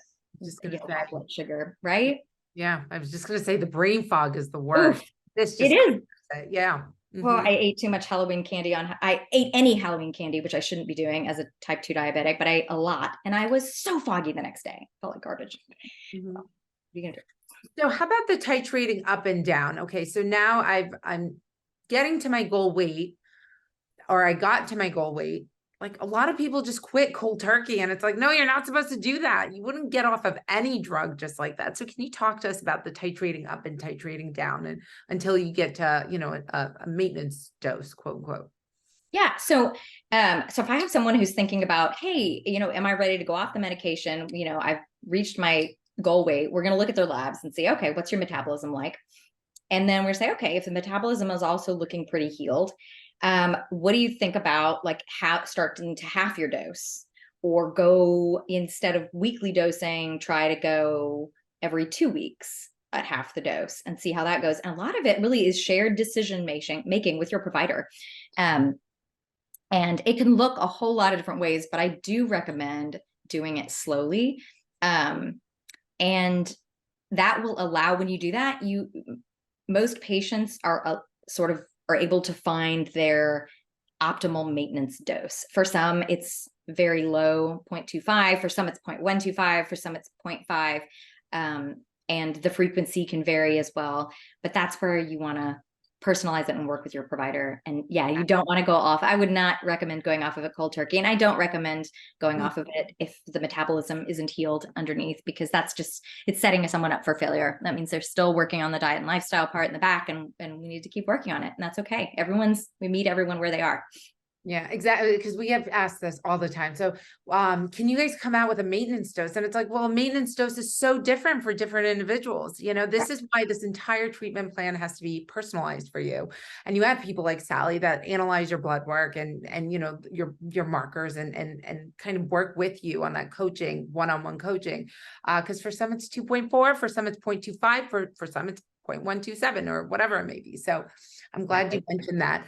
Speaker 2: high blood sugar, right?
Speaker 1: Yeah, I was just going to say the brain fog is the worst.
Speaker 2: It is.
Speaker 1: Yeah.
Speaker 2: Well, I ate too much Halloween candy I ate any Halloween candy, which I shouldn't be doing as a type 2 diabetic, but I ate a lot and I was so foggy the next day. Felt like garbage. What are you gonna do?
Speaker 1: So how about the titrating up and down? Okay, so now I'm getting to my goal weight, or I got to my goal weight. Like a lot of people just quit cold turkey, and it's like, no, you're not supposed to do that. You wouldn't get off of any drug just like that. So can you talk to us about the titrating up and titrating down, and until you get to, a maintenance dose, quote unquote?
Speaker 2: Yeah. So if I have someone who's thinking about, hey, am I ready to go off the medication? I've reached my goal weight. We're going to look at their labs and see, okay, what's your metabolism like? And then we're say, okay, if the metabolism is also looking pretty healed, what do you think about starting to half your dose, or go, instead of weekly dosing, try to go every 2 weeks at half the dose and see how that goes. And a lot of it really is shared decision making with your provider. And it can look a whole lot of different ways, but I do recommend doing it slowly. And that will allow, when you do that, most patients are able to find their optimal maintenance dose. For some, it's very low, 0.25. For some, it's 0.125. For some, it's 0.5. And the frequency can vary as well. But that's where you want to personalize it and work with your provider. And yeah, you don't want to go off. I would not recommend going off of it cold turkey. And I don't recommend going off of it if the metabolism isn't healed underneath, because it's setting someone up for failure. That means they're still working on the diet and lifestyle part in the back, and we need to keep working on it. And that's okay. We meet everyone where they are.
Speaker 1: Yeah, exactly. Because we have asked this all the time. So, can you guys come out with a maintenance dose? And it's like, well, a maintenance dose is so different for different individuals. This is why this entire treatment plan has to be personalized for you. And you have people like Sally that analyze your blood work and your markers and kind of work with you on that coaching, one-on-one coaching. Because for some it's 2.4, for some it's 0.25, for some it's 0.127 or whatever it may be. So I'm glad you mentioned that.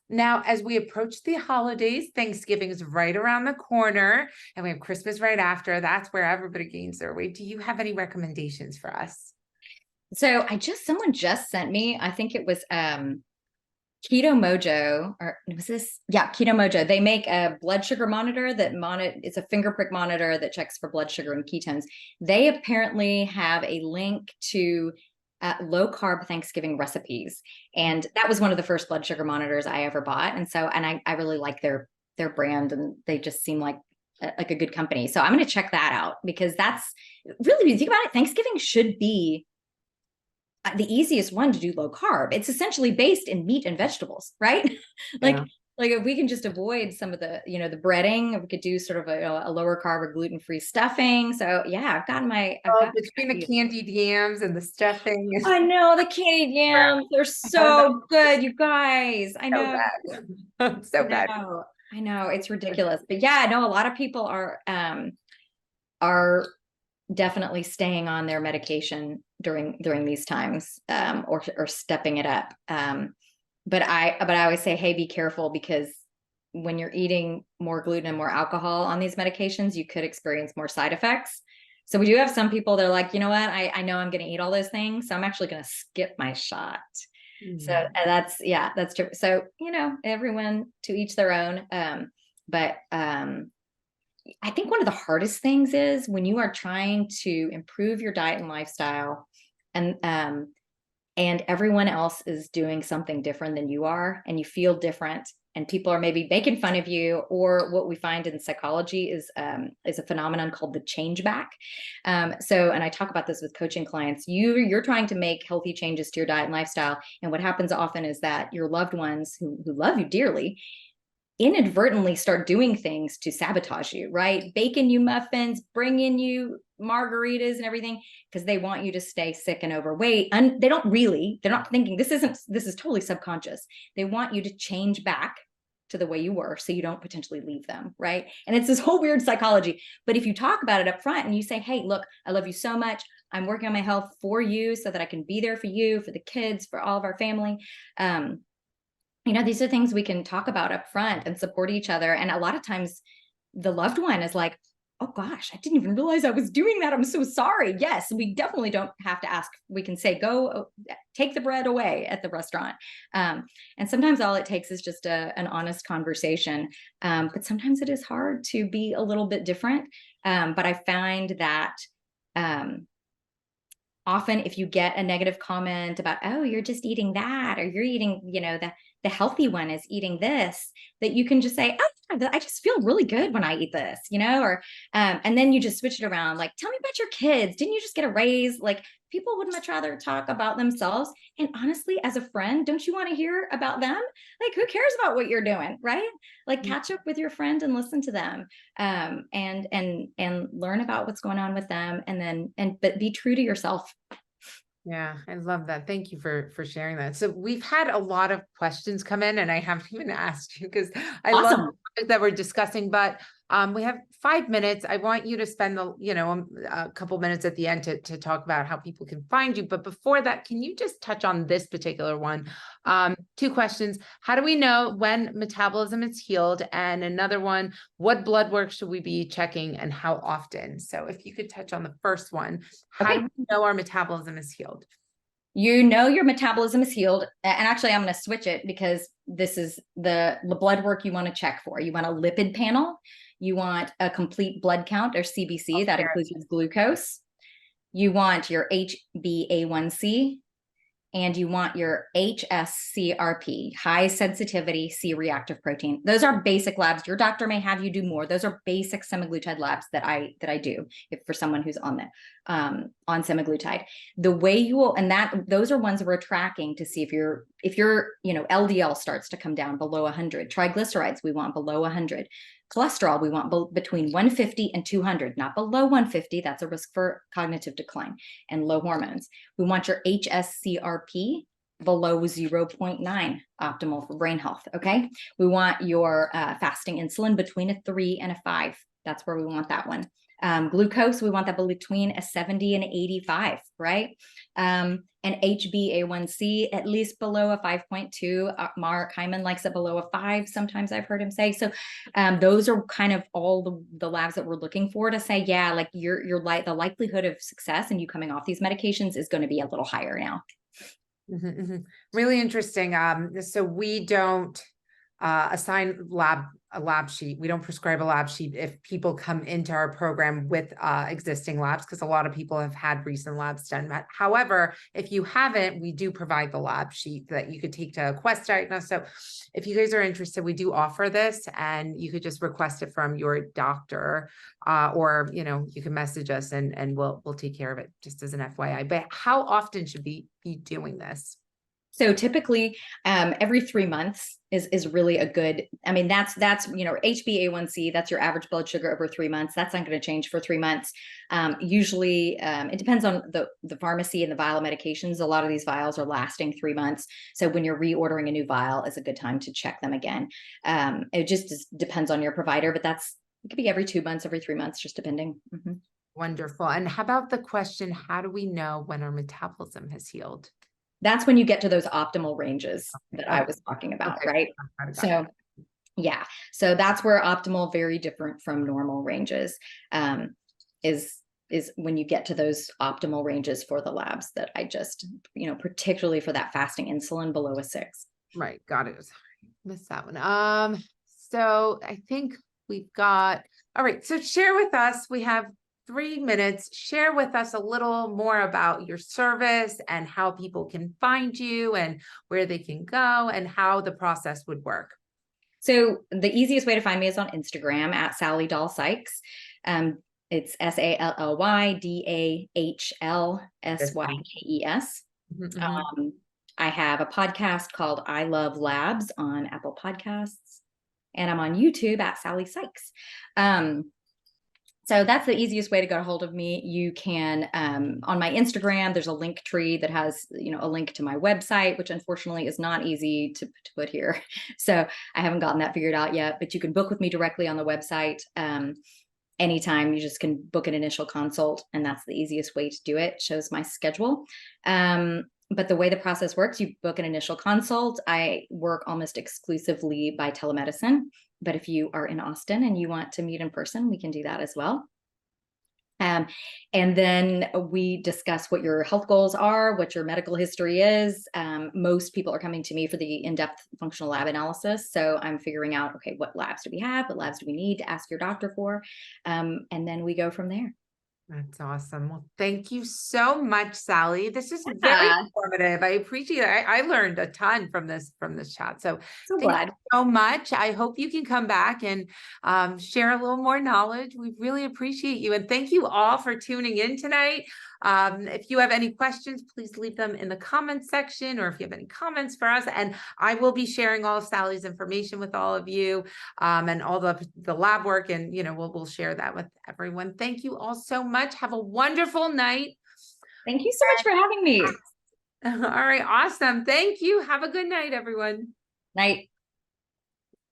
Speaker 1: Now, as we approach the holidays, Thanksgiving is right around the corner, and we have Christmas right after. That's where everybody gains their weight. Do you have any recommendations for us?
Speaker 2: So someone just sent me, I think it was Keto Mojo, or was this? Yeah, Keto Mojo. They make a blood sugar monitor it's a finger prick monitor that checks for blood sugar and ketones. They apparently have a link to low carb Thanksgiving recipes. And that was one of the first blood sugar monitors I ever bought. And I really like their brand, and they just seem like a good company. So I'm going to check that out, because that's really, when you think about it, Thanksgiving should be the easiest one to do low carb. It's essentially based in meat and vegetables, right? Like if we can just avoid some of the, the breading, we could do sort of a lower carb or gluten-free stuffing. So yeah,
Speaker 1: between the candied yams and the stuffing.
Speaker 2: I know the candied yams, they're so good, you guys. I know.
Speaker 1: So bad.
Speaker 2: I know, it's ridiculous. But yeah, I know a lot of people are definitely staying on their medication during these times, or stepping it up. But I always say, hey, be careful, because when you're eating more gluten and more alcohol on these medications, you could experience more side effects. So we do have some people that are like, you know what, I know I'm going to eat all those things, so I'm actually going to skip my shot. So that's true. So, everyone to each their own. But I think one of the hardest things is when you are trying to improve your diet and lifestyle, and everyone else is doing something different than you are, and you feel different, and people are maybe making fun of you, or what we find in psychology is a phenomenon called the change back. And I talk about this with coaching clients. You're trying to make healthy changes to your diet and lifestyle, and what happens often is that your loved ones who love you dearly inadvertently start doing things to sabotage you, right? Baking you muffins, bringing you margaritas and everything, because they want you to stay sick and overweight. And they're not thinking, this is totally subconscious. They want you to change back to the way you were so you don't potentially leave them, right? And it's this whole weird psychology. But if you talk about it up front and you say, hey, look, I love you so much. I'm working on my health for you so that I can be there for you, for the kids, for all of our family. These are things we can talk about up front and support each other. And a lot of times the loved one is like, oh gosh, I didn't even realize I was doing that. I'm so sorry. Yes, we definitely don't have to ask. We can say, go take the bread away at the restaurant. And sometimes all it takes is just an honest conversation. But sometimes it is hard to be a little bit different. But I find that often if you get a negative comment about, oh, you're just eating that, or you're eating, the healthy one is eating this, that you can just say, oh, I just feel really good when I eat this, and then you just switch it around. Like, tell me about your kids. Didn't you just get a raise? Like, people would much rather talk about themselves. And honestly, as a friend, don't you want to hear about them? Like, who cares about what you're doing, right? Like, catch up with your friend and listen to them, and learn about what's going on with them, but be true to yourself.
Speaker 1: Yeah, I love that. Thank you for sharing that. So we've had a lot of questions come in, and I haven't even asked you because I love the topic that we're discussing, but we have 5 minutes. I want you to spend a couple minutes at the end to talk about how people can find you. But before that, can you just touch on this particular one? 2 questions. How do we know when metabolism is healed? And another one, what blood work should we be checking and how often? So if you could touch on the first one, how do we know our metabolism is healed?
Speaker 2: Your metabolism is healed. And actually, I'm going to switch it because this is the blood work you want to check for. You want a lipid panel. You want a complete blood count, or CBC. That includes your glucose. You want your HbA1c. And you want your HSCRP, high sensitivity C-reactive protein. Those are basic labs. Your doctor may have you do more. Those are basic semaglutide labs that I do for someone who's on semaglutide. The way you will, and those are ones we're tracking to see if your LDL starts to come down below 100. Triglycerides we want below 100. Cholesterol, we want between 150 and 200, not below 150. That's a risk for cognitive decline and low hormones. We want your HSCRP below 0.9, optimal for brain health. Okay. We want your fasting insulin between a 3 and a 5. That's where we want that one. Glucose, we want that between a 70 and 85, right? And HbA1c at least below a 5.2. Mark Hyman likes it below a 5. Sometimes I've heard him say. So those are kind of all the labs that we're looking for to say, yeah, like the likelihood of success and you coming off these medications is going to be a little higher now.
Speaker 1: Mm-hmm, mm-hmm. Really interesting. So we don't assign a lab sheet. We don't prescribe a lab sheet if people come into our program with existing labs, because a lot of people have had recent labs done. However, if you haven't, we do provide the lab sheet that you could take to a Quest diagnosis. So if you guys are interested, we do offer this, and you could just request it from your doctor, or you can message us and we'll take care of it, just as an FYI. But how often should we be doing this?
Speaker 2: So typically, every 3 months is really a good. I mean, that's HbA1c. That's your average blood sugar over 3 months. That's not going to change for 3 months. Usually, it depends on the pharmacy and the vial of medications. A lot of these vials are lasting 3 months. So when you're reordering a new vial, is a good time to check them again. It just depends on your provider, but it could be every 2 months, every 3 months, just depending. Mm-hmm.
Speaker 1: Wonderful. And how about the question, how do we know when our metabolism has healed?
Speaker 2: That's when you get to those optimal ranges that I was talking about, right? So yeah, so that's where optimal, very different from normal ranges, is when you get to those optimal ranges for the labs that I just, particularly for that fasting insulin below a 6.
Speaker 1: Right. Got it. Missed that one. So I think we've got, all right. So share with us, we have 3 minutes. Share with us a little more about your service and how people can find you and where they can go and how the process would work.
Speaker 2: So the easiest way to find me is on Instagram at Sally Sykes. It's SallyDahlsykes.
Speaker 1: Mm-hmm.
Speaker 2: I have a podcast called I Love Labs on Apple Podcasts, and I'm on YouTube at Sally Sykes. So that's the easiest way to get a hold of me. You can, on my Instagram, there's a link tree that has, a link to my website, which unfortunately is not easy to put here. So I haven't gotten that figured out yet, but you can book with me directly on the website. Anytime. You just can book an initial consult, and that's the easiest way to do it. Shows my schedule. But the way the process works, you book an initial consult. I work almost exclusively by telemedicine, but if you are in Austin and you want to meet in person, we can do that as well. And then we discuss what your health goals are, what your medical history is. Most people are coming to me for the in-depth functional lab analysis. So I'm figuring out, okay, what labs do we have? What labs do we need to ask your doctor for? And then we go from there.
Speaker 1: That's awesome. Well, thank you so much, Sally. This is very
Speaker 2: Yeah.
Speaker 1: informative. I appreciate it. I learned a ton from this chat. So
Speaker 2: So
Speaker 1: thank
Speaker 2: glad.
Speaker 1: you so much. I hope you can come back and share a little more knowledge. We really appreciate you. And thank you all for tuning in tonight. If you have any questions, please leave them in the comments section, or if you have any comments for us, and I will be sharing all of Sally's information with all of you, and all the lab work, and we'll share that with everyone. Thank you all so much. Have a wonderful night.
Speaker 2: Thank you so much for having me.
Speaker 1: All right, awesome. Thank you. Have a good night, everyone.
Speaker 2: Night.